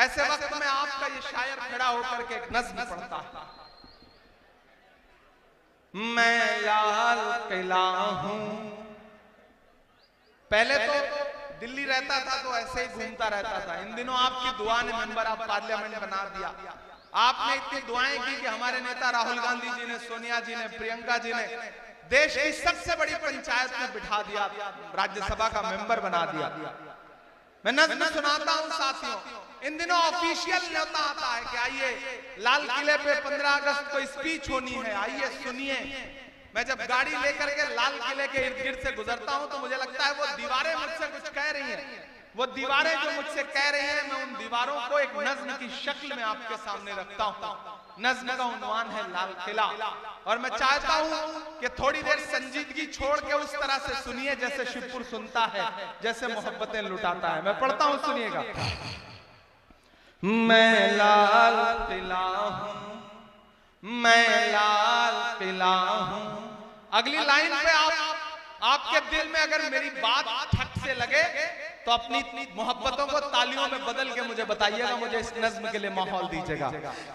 ऐसे वक्त में आपका ये शायर खड़ा होकर के एक नज़्म पढ़ता है। मैं लाल किला हूं। पहले तो दिल्ली रहता था तो ऐसे ही घूमता रहता था। इन दिनों आपकी दुआ ने मेंबर ऑफ पार्लियामेंट बना दिया। आपने इतनी दुआएं की कि हमारे नेता राहुल गांधी जी ने, सोनिया जी ने, प्रियंका जी ने देश की सबसे बड़ी पंचायत में बिठा दिया, राज्यसभा का मेंबर बना दिया। मैं नज़्म सुनाता हूं साथियों। इन दिनों ऑफिशियल न्योता आता है कि आइए लाल किले पे 15 अगस्त को स्पीच होनी है, आइए सुनिए। मैं जब गाड़ी लेकर के लाल किले के इर्द गिर्द से गुजरता हूं तो मुझे लगता है वो दीवारें मुझसे कुछ कह रही हैं। वो दीवारें जो मुझसे कह रही हैं, मैं उन दीवारों को एक नज़्म की शक्ल में आपके सामने रखता हूं। नज़्म का उन्वान है लाल किला। और मैं चाहता हूं कि थोड़ी देर संजीदगी छोड़ के उस तरह से सुनिए जैसे शिवपुर सुनता है, जैसे मोहब्बतें लुटाता है। मैं पढ़ता हूं, सुनिएगा। मैं लाल किला हूं, मैं लाल किला हूं। अगली लाइन पे आपके दिल में अगर मेरी बात ठक से लगे तो अपनी मोहब्बतों को तालियों में बदल के मुझे बताइएगा, मुझे इस नज़्म के लिए माहौल दीजिएगा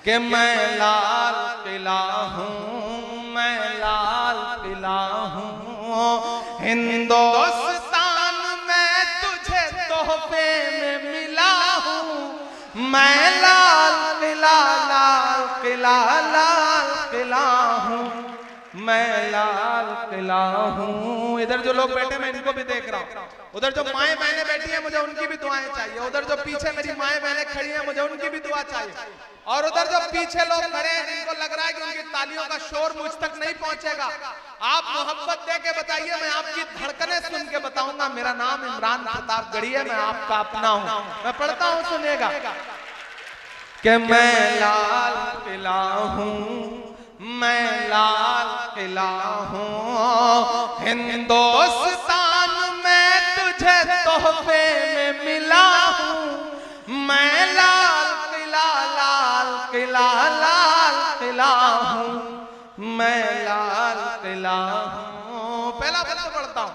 कि मैं लाल किला हूं, मैं लाल किला हूं। हिंदुस्तान में तुझे तोहफे में मिला हूं। मैं लाल किला, लाल किला, लाल किला हूं, मैं लाल किला हूं। इधर जो लोग बैठे मैं इनको भी देख रहा हूं। उधर जो माएं बहनें बैठी हैं मुझे उनकी भी दुआएं चाहिए। उधर जो पीछे मेरी माएं बहनें खड़ी हैं मुझे उनकी भी दुआ चाहिए। और उधर जो पीछे लोग खड़े हैं जिनको लग रहा है कि उनकी तालियों का शोर मुझ तक नहीं पहुंचेगा, आप मोहब्बत दे के बताइए, मैं आपकी धड़कनें सुन के बताऊंगा। मेरा नाम इमरान प्रतापगढ़ी है, मैं आपका अपना हूं। मैं पढ़ता हूं, सुनिएगा कि मैं लाल किला हूं, मैं लाल किला हूं। हिंदुस्तान में तुझे तोहफे में मिला हूं। मैं लाल किला, लाल किला, लाल किला हूं, मैं लाल किला हूं। पहला बंद पढ़ता हूं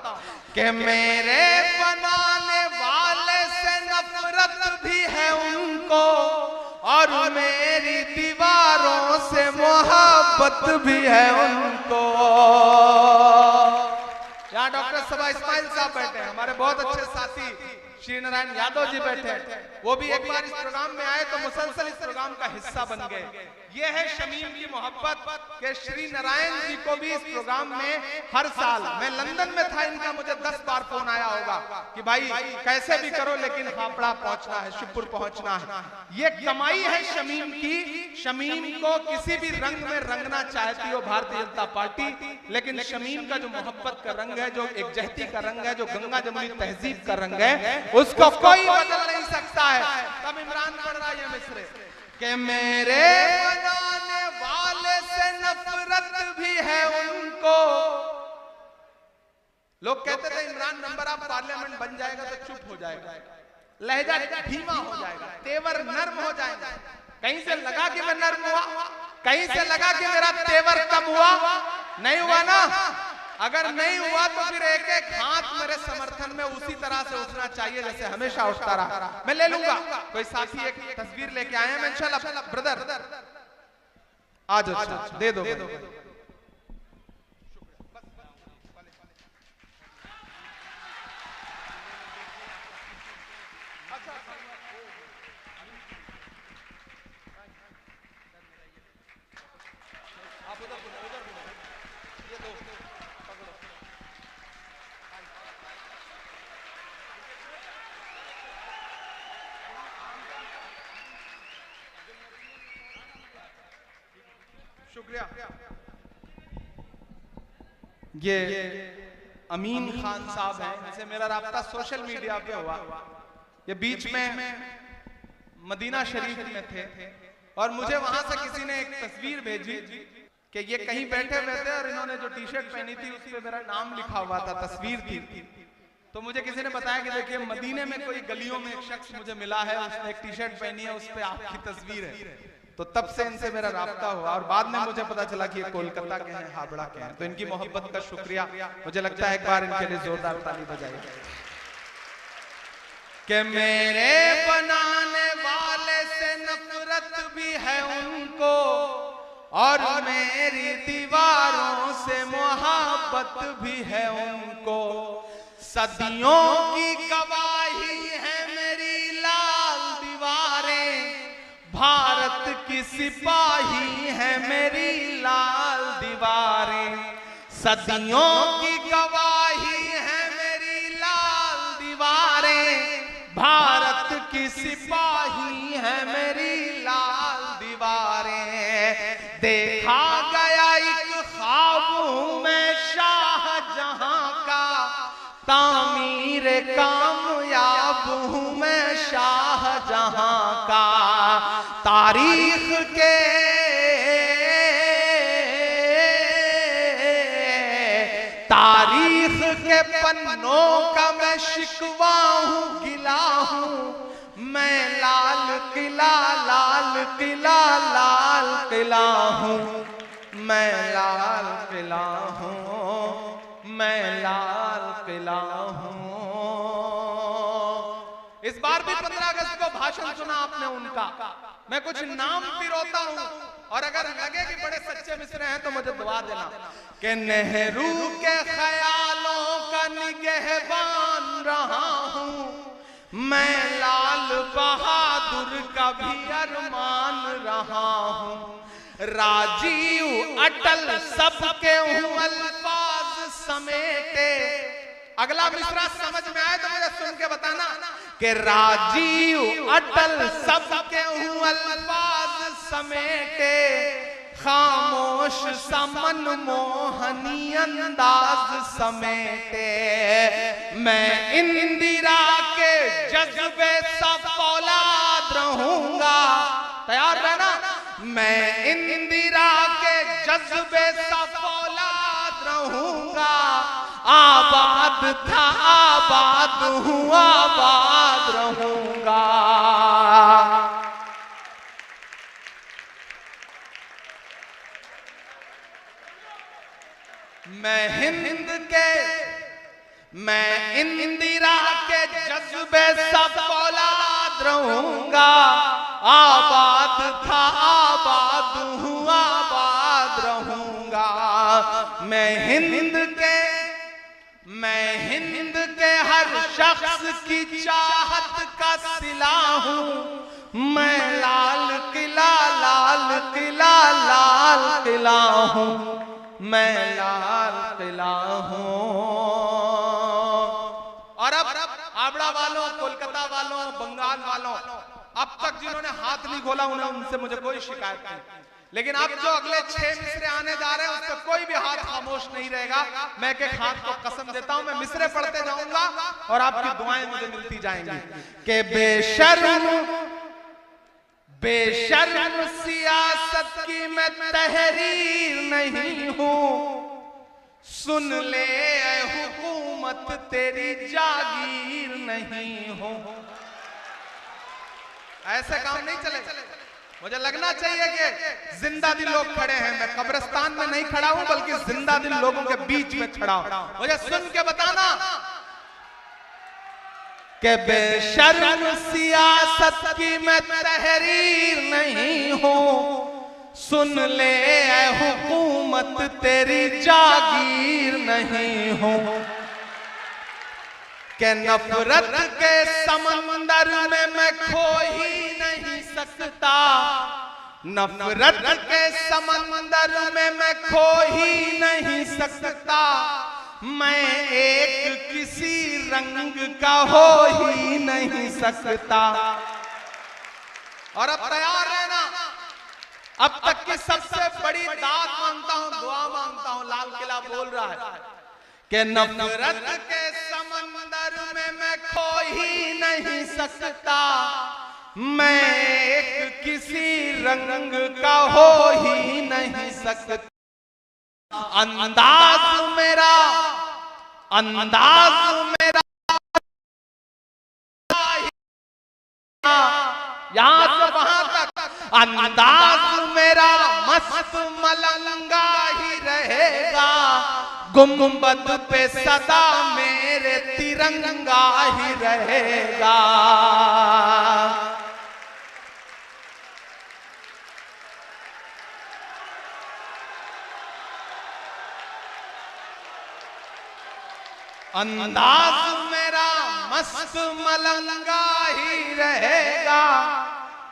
कि मेरे बनाने वाले से नफरत भी है उनको और मेरी दीवारों से मोहब्बत भी है उनको। यहाँ डॉक्टर सबा इस्माइल साहब बैठे हैं, हमारे बहुत अच्छे साथी श्री नारायण यादव जी बैठे हैं। वो भी एक बार इस प्रोग्राम में आए तो मुसलसल इस प्रोग्राम का हिस्सा बन गए। ये है शमीम की मोहब्बत के श्री नारायण जी को भी इस प्रोग्राम में हर साल, मैं लंदन में था, इनका मुझे 10 बार फोन आया होगा कि भाई कैसे भी करो लेकिन हापड़ा पहुंचना है, शिवपुर पहुंचना है। ये कमाई है शमीम की। शमीम को किसी भी रंग में रंगना चाहती हो भारतीय जनता पार्टी, लेकिन शमीम का जो मोहब्बत का रंग है, जो एकजहती का रंग है, जो गंगा जमुनी तहजीब का रंग है, उसको कोई बदल नहीं सकता है। तब इमरान पढ़ रहा है मिसरे कि मेरे बनाने वाले से नफरत भी है उनको। लोग कहते थे इमरान मेंबर ऑफ पार्लियामेंट बन जाएगा तो चुप हो जाएगा, लहजा धीमा हो जाएगा, तेवर नर्म हो जाएगा। कहीं से लगा कि मैं नर्म हुआ, कहीं से लगा कि मेरा तेवर कम हुआ? नहीं हुआ ना। अगर नहीं हुआ तो फिर एक एक हाथ मेरे समर्थन में उसी तरह से उठना चाहिए जैसे हमेशा उठता रहा। मैं ले लूंगा। कोई साथी एक तस्वीर लेके आए हैं, इंशाल्लाह। ब्रदर आ जाओ, दे दो। शुक्रिया। ये अमीन खान साहब हैं, इनसे मेरा राब्ता सोशल मीडिया पे हुआ। ये बीच में मदीना शरीफ में थे और मुझे वहां से किसी ने एक तस्वीर भेजी कि ये कहीं बैठे हुए थे और इन्होंने जो टी शर्ट पहनी थी उस पे मेरा नाम लिखा हुआ था, तस्वीर थी। तो मुझे किसी ने बताया कि देखिए मदीने में कोई गलियों में एक शख्स मुझे मिला है, उसने एक टी शर्ट पहनी है, उस पे आपकी तस्वीर है। तो तब से इनसे मेरा राब्ता हुआ और बाद में मुझे पता चला कि ये कोलकाता के हैं, हावड़ा के हैं। तो इनकी मोहब्बत का शुक्रिया। मुझे लगता है एक बार इनके लिए जोरदार ताली बजाइए। कि मेरे बनाने वाले से नफरत भी है उनको और मेरी दीवारों से मोहब्बत भी है उनको। सदियों की गवाही है मेरी लाल दीवारें, भारत की सिपाही है मेरी लाल दीवारें। सदियों की गवाही है मेरी लाल दीवारें, भारत की सिपाही है मेरी लाल दीवारें। देखा गया एक ख्वाब हूं मैं शाहजहां का, तामीर कामयाब हूं मैं शाहजहां का। तारीख के पन्नों का मैं शिकवा हूं, गिला हूं मैं लाल किला, लाल किला, लाल किला हूं मैं, लाल किला हूं मैं, लाल किला हूं। इस बार भी 15 अगस्त को भाषण सुना आपने उनका। मैं कुछ नाम पिरोता हूं और अगर लगे कि बड़े सच्चे मिसरे हैं तो मुझे दुआ देना कि नेहरू के ख्यालों का निगहबान रहा हूं मैं, लाल बहादुर का भी अरमान रहा हूं। राजीव अटल सबके हूं अल्फाज समेटे। अगला मिसरा समझ में आए तो मुझे सुन के बताना कि राजीव अटल सबके हूं अल्फाज समेटे, खामोश समन मोहनी अंदाज समेटे। मैं इंदिरा के जज्बे सा फौलाद रहूंगा, तैयार रहना। मैं इंदिरा के जज्बे सा फौलाद रहूंगा, आबाद था आबाद हूं आबाद रहूंगा। मैं इंदिरा के जज्बे सा फौलाद रहूंगा, आबाद था आबाद हूं आबाद रहूंगा। मैं हिंद के हर शख्स की चाहत का सिला हूं मैं, लाल किला, लाल किला, लाल किला हूं मैं, लाल किला हूं। और अब हावड़ा वालों, कोलकाता वालों, बंगाल वालों, अब तक जिन्होंने हाथ नहीं खोला उन्हें, उनसे मुझे कोई शिकायत नहीं। लेकिन अब जो अगले 6 मिसरे आने जा रहे हैं उस पर कोई भी हाथ खामोश नहीं रहेगा। मैं एक एक हाथ को कसम देता हूं, मैं मिसरे पढ़ते जाऊंगा और आपकी दुआएं मुझे मिलती जाएंगी। कि बेशर्म सियासत की मैं तहरीर नहीं हूं, सुन ले ऐ हुकूमत तेरी जागीर नहीं हूं। ऐसे काम नहीं चले। मुझे लगना चाहिए कि जिंदा दिल लोग खड़े हैं। मैं कब्रिस्तान में नहीं खड़ा हूं बल्कि जिंदा दिल लोगों के बीच में खड़ा हूं। मुझे सुन के बताना कि बेशर्म सियासत की मैं तहरीर नहीं हूं, सुन ले ऐ हुकूमत तेरी जागीर नहीं हूं, के नफरत के समंदर में मैं खो ही नहीं सकता, नफरत के समंदर में मैं खो ही नहीं सकता, मैं एक किसी रंग का हो ही नहीं सकता। और अब तैयार रहना, अब तक की सबसे बड़ी दाद मांगता हूं, दुआ मांगता हूं। लाल किला बोल रहा है कि नफरत के समंदर में मैं खो ही नहीं सकता, मैं एक किसी रंग का हो ही नहीं सकता। अंदाज मेरा, अंदाज मेरा यहां से वहां तक, अंदाज मेरा मस्त मलंगा ही रहेगा, गुंबद पे सदा मेरे तिरंगा ही रहेगा। अंदाज मेरा मस्त मलंगा ही रहेगा,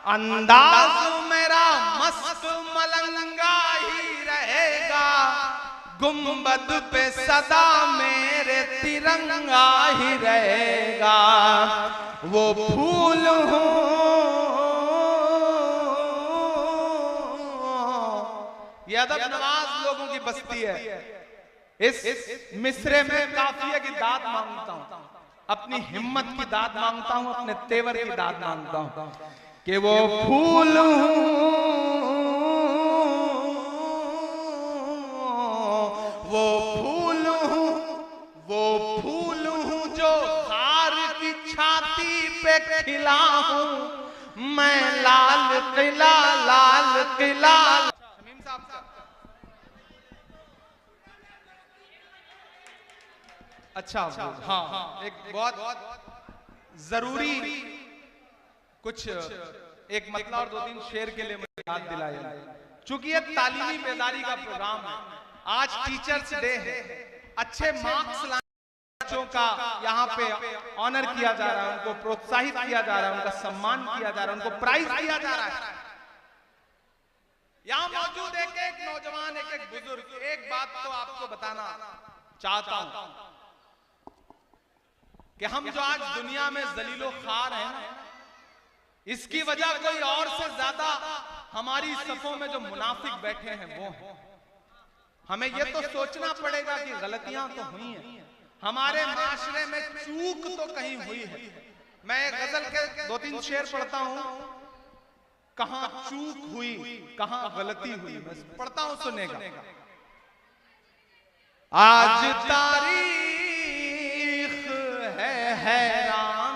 अंदाज मेरा मस्त मलंगा ही रहेगा, गुंबद पे सदा मेरे तिरंगा ही रहेगा। वो फूल हूँ ये अदब नवाज लोगों की बस्ती है। इस मिसरे में काफिये की दाद मांगता हूं, अपनी हिम्मत की दाद मांगता हूं, अपने तेवर की दाद मांगता हूं कि वो फूल हूं, वो फूल हूं, वो फूल हूं जो खार की छाती पे खिला हूं, मैं लाल किला, लाल किला। अच्छा हाँ, एक बहुत जरूरी कुछ एक मतलब और 2-3 शेर के लिए मुझे याद दिलाया। चूंकि ये तालीमी बेदारी का प्रोग्राम है, आज टीचर्स डे है, अच्छे मार्क्स लाने बच्चों का यहाँ पे ऑनर किया जा रहा है, उनको प्रोत्साहित किया जा रहा है, उनका सम्मान किया जा रहा है, उनको प्राइज दिया जा रहा है। यहाँ मौजूद एक नौजवान, एक बुजुर्ग, एक बात तो आपको बताना चाहता हूं कि हम जो आज दुनिया में जलीलो खार हैं, इसकी वजह कोई और से ज्यादा हमारी सफों में जो मुनाफिक बैठे हैं वो हैं। हमें ये तो सोचना पड़ेगा कि गलतियां तो हुई हैं, हमारे माशरे में चूक तो कहीं हुई है। मैं गजल के 2-3 शेर पढ़ता हूं, कहां चूक हुई, कहां गलती हुई, मैं पढ़ता हूं, सुनेगा। आज तारीख है हैरान,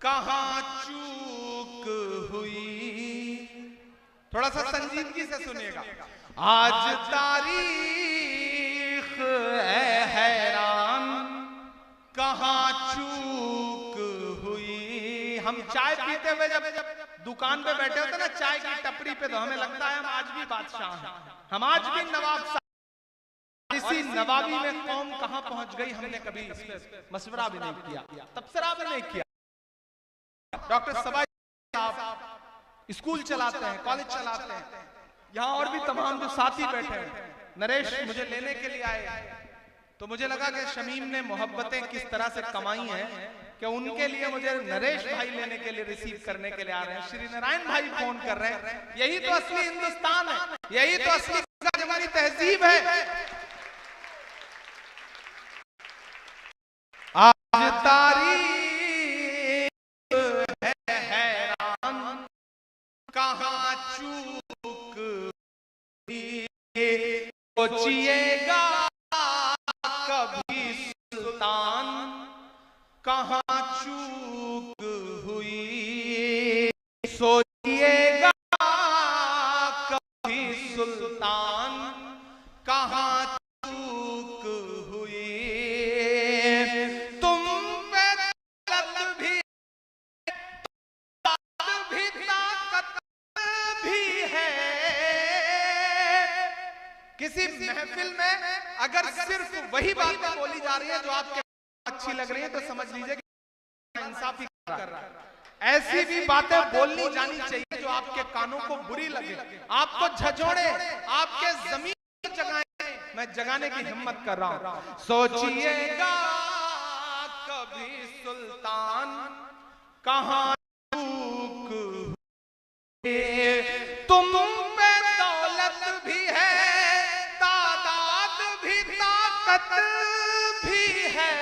कहां चूक हुई, थोड़ा सा संजीदगी से सुनिएगा। आज तारीख है हैरान, कहां चूक हुई। हम चाय पीते हुए जब दुकान पे बैठे होते ना, चाय की टपरी पे, तो हमें लगता है हम आज भी बादशाह हैं, हम आज भी नवाब। इसी नवाबी में कौम कहां पहुंच गई, हमने कभी इस पे मशवरा भी नहीं किया, तबसरा भी नहीं किया। डॉक्टर सबाई साहब स्कूल चलाते हैं, कॉलेज चलाते हैं, यहाँ और भी तमाम जो साथी बैठे हैं। नरेश मुझे लेने के लिए आए, तो मुझे लगा कि शमीम ने मोहब्बतें किस तरह से कमाई हैं कि उनके लिए मुझे नरेश भाई लेने के लिए, रिसीव करने के लिए आ रहे हैं। श्री नारायण भाई फोन कर रहे हैं। यही तो असली हिंदुस्तान है, यही तो असली हमारी तहजीब है। आज तारीख है हैरान, कहां चूक हुई, सोचिएगा कभी सुल्तान, कहां चूक हुई, सोचिएगा कभी सुल्तान, कहां चूक हुई। तुम पे दौलत भी ताकत भी है, किसी महफिल में अगर सिर्फ वही बातें बोली जा रही है जो आपके अच्छी लग रही है तो समझ लीजिए कि इंसाफी कर रहा है। ऐसी भी बातें बोलनी जानी चाहिए जो आपके कानों को बुरी लगे, आपको झंझोड़े, आपके जमीन जगाए। मैं जगाने की हिम्मत कर रहा हूं। सोचिएगा कभी सुल्तान कहां चूक हुई, तुम पे दौलत भी है, तादाद भी, ताकत भी है,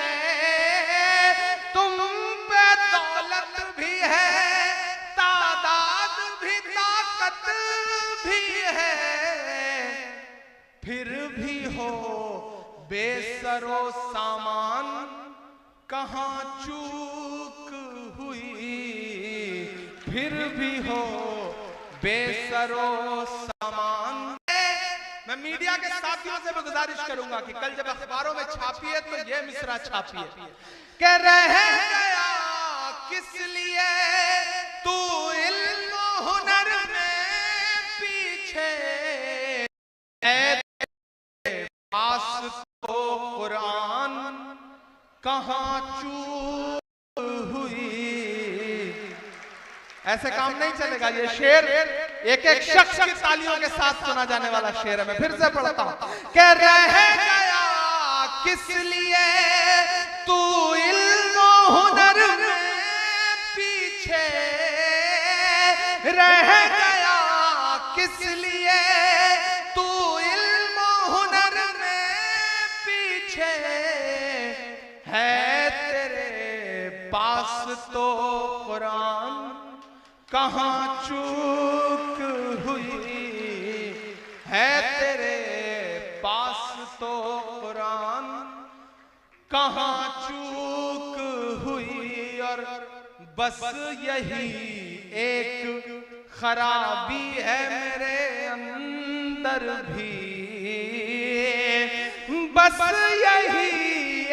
तुम पे दौलत भी है, तादाद भी, ताकत भी है, फिर भी हो बेसरो सामान कहां चूक हुई, फिर भी हो बेसरो सामान। मैं मीडिया के साथियों से भी गुजारिश करूंगा कि कल जब अखबारों में छापिए तो ये मिसरा छापिए कि रह गया किस लिए तू इल्म हुनर में पीछे, पास तो कुरान कहां चूक हुई। ऐसे काम नहीं चलेगा। ये शेर एक एक शख्स की तालियों के साथ सुना जाने वाला शेर है। मैं फिर से पढ़ता हूं कि रह गया किस लिए तू इल्म हुनर में पीछे, रह गया किस लिए तू इल्म हुनर में पीछे, है तेरे पास तो कुरान कहां चूक हुई, है तेरे पास तो कुरान कहां चूक हुई। और बस यही एक खराबी है मेरे अंदर भी, बस यही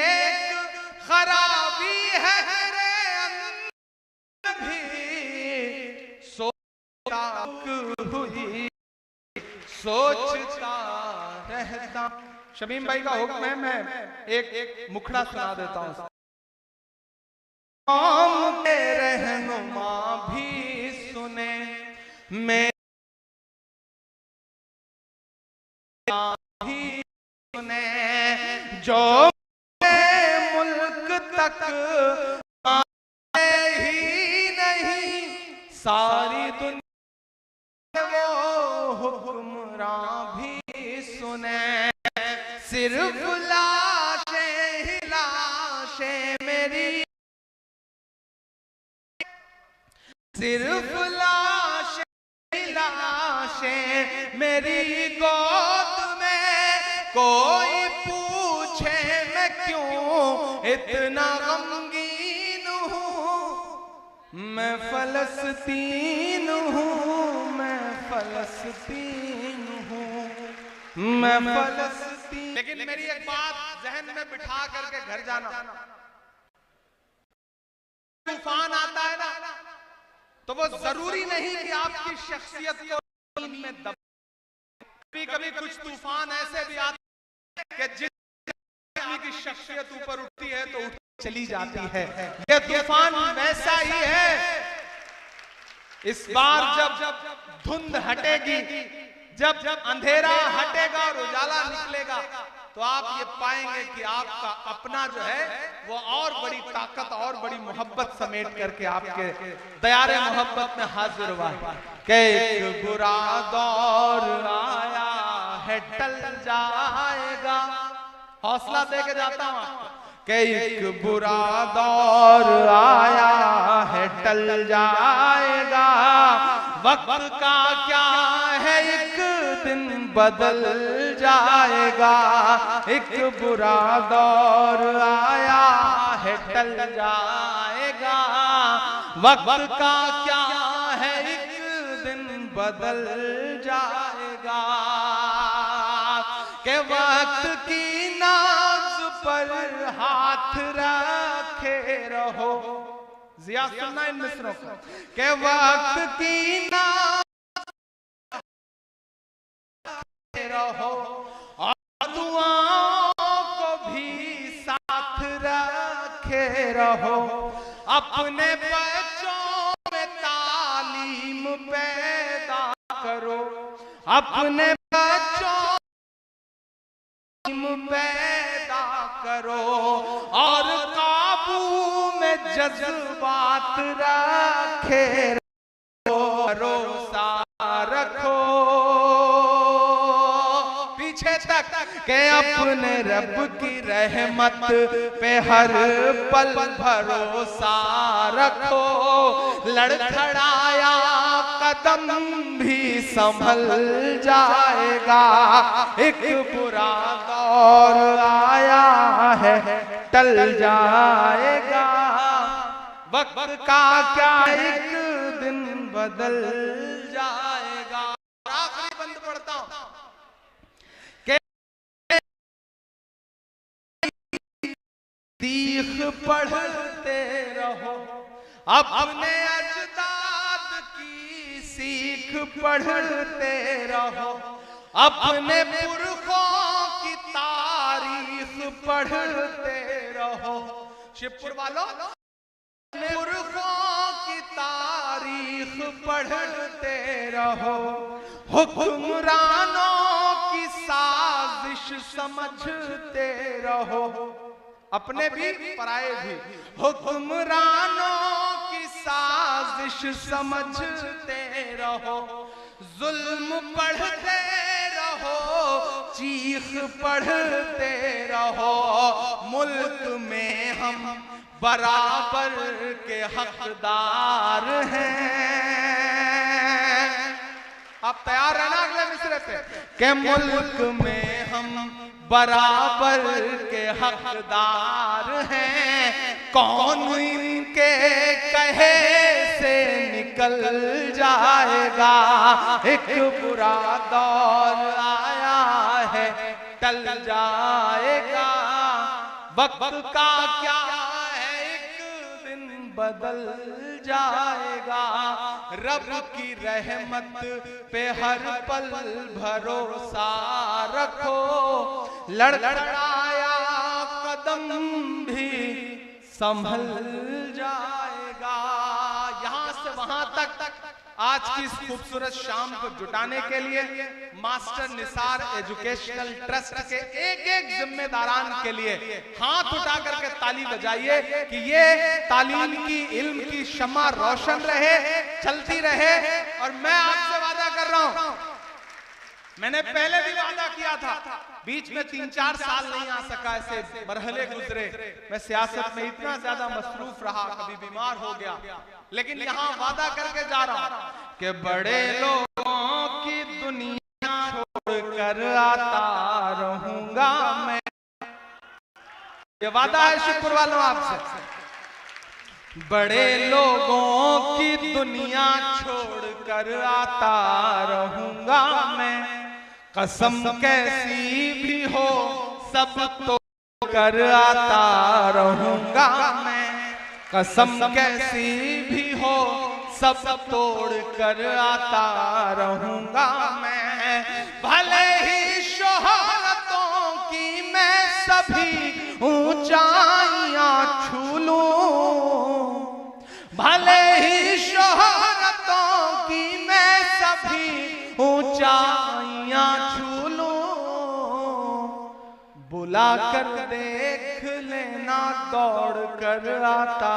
एक खराबी है मेरे अंदर भी, हुई सोचता रहता। शमीम भाई का हुक्म है, मैं एक मुखड़ा सुना देता हूं। के रहनुमा भी सुने, मैं भी सुने, जो मुल्क तक आए ही नहीं, सारी दुनिया वो हुक्मरान भी सुने, सिर्फ लाशें ही लाशें मेरी, सिर्फ लाशें ही लाशें मेरी गोद में, कोई पूछे मैं क्यों इतना गमगीन हूँ, मैं फलस्तीन हूँ, मैं फलस्तीन हूँ, मैं फलस्तीन। लेकिन मेरी एक बात जहन में बिठा करके घर जाना, तूफान आता है ना तो वो जरूरी नहीं कि आपकी शख्सियत को जमीन में दब, कभी कभी कुछ तूफान ऐसे भी आते हैं कि जिस आदमी की शख्सियत ऊपर उठती है तो उठ चली जाती है। ये तूफान वैसा ही है। इस बार जब धुंध हटेगी, जब अंधेरा हटेगा और उजाला निकलेगा, तो आप ये पाएंगे कि आपका अपना जो है वो और बड़ी ताकत और बड़ी मोहब्बत समेट करके आपके दयारे मोहब्बत में हाजिर हुआ है। कि एक बुरा दौर आया है टल जाएगा, हौसला दे के जाता हूं आपको, कि एक बुरा दौर आया है टल जाएगा, वक्त का क्या है एक दिन बदल जाएगा, एक बुरा दौर आया है टल जाएगा, वक्त का क्या है एक दिन बदल जाएगा, के वक्त की नाज पर हाथ रखे रहो। जिया सुनना इन मिसरों को, के वक्त की नाज रहो अपने बच्चों में तालीम पैदा करो, अपने बच्चों में पैदा करो और काबू में जज्बात रखे रहो, भरोसा रखो पीछे तक के अपने रब की रहमत पे हर पल भरोसा रखो। लड़खड़ाया कदम भी संभल जाएगा, एक बुरा दौर आया है टल जाएगा, वक्त का क्या एक दिन बदल जाएगा। आखिरी बंद पढ़ता हूं तीख पढ़ते रहो, अपने अजदाद की सीख पढ़ते रहो, अपने पुरखों की तारीख पढ़ते रहो। शिवपुर वालों, पुरखों की तारीख पढ़ते रहो, हुक्मरानों की साजिश समझते रहो, अपने भी पराए भी, हुक्मरानों की साजिश समझते रहो, जुल्म पढ़ते रहो, चीख पढ़ते रहो, मुल्क में हम बराबर के हकदार हैं। आप तैयार है ना अगले मिसरे पे? के मुल्क में हम बराबर के हकदार हैं, कौन इनके कहे से निकल जाएगा, एक बुरा दौर आया है टल जाएगा, वक्त का क्या है एक दिन बदल जाएगा, रब की रहमत पे हर पल भरोसा रखो, लड़खड़ाया कदम भी संभल जाएगा। यहां से वहां तक आज की इस खूबसूरत शाम को जुटाने के लिए मास्टर निसार एजुकेशनल ट्रस्ट के एक एक जिम्मेदारान के लिए हाथ उठा करके ताली बजाइए कि ये तालीम की, इल्म की शमा रोशन रहे, चलती रहे। और मैं आपसे वादा कर रहा हूं, मैंने पहले भी वादा किया था, बीच में 3-4 साल नहीं आ सका, ऐसे मरहले गुजरे, मैं सियासत में इतना ज्यादा मसरूफ रहा, कभी बीमार हो गया, लेकिन यहाँ वादा करके जा रहा हूं कि बड़े लोगों की दुनिया छोड़कर आता रहूंगा मैं। ये वादा है शिवपुर वालों आपसे, बड़े लोगों की दुनिया छोड़कर आता रहूंगा मैं, कसम कैसी भी हो सब तो कर आता रहूंगा मैं, कसम कैसी भी हो सब तोड़ कर आता रहूंगा मैं, भले ही शोहरतों की मैं सभी ऊंचाइयां छू लूं, भले ही शोहरतों की मैं सभी ऊंचाइयां छू लूं, बुला कर देख लेना दौड़ कर आता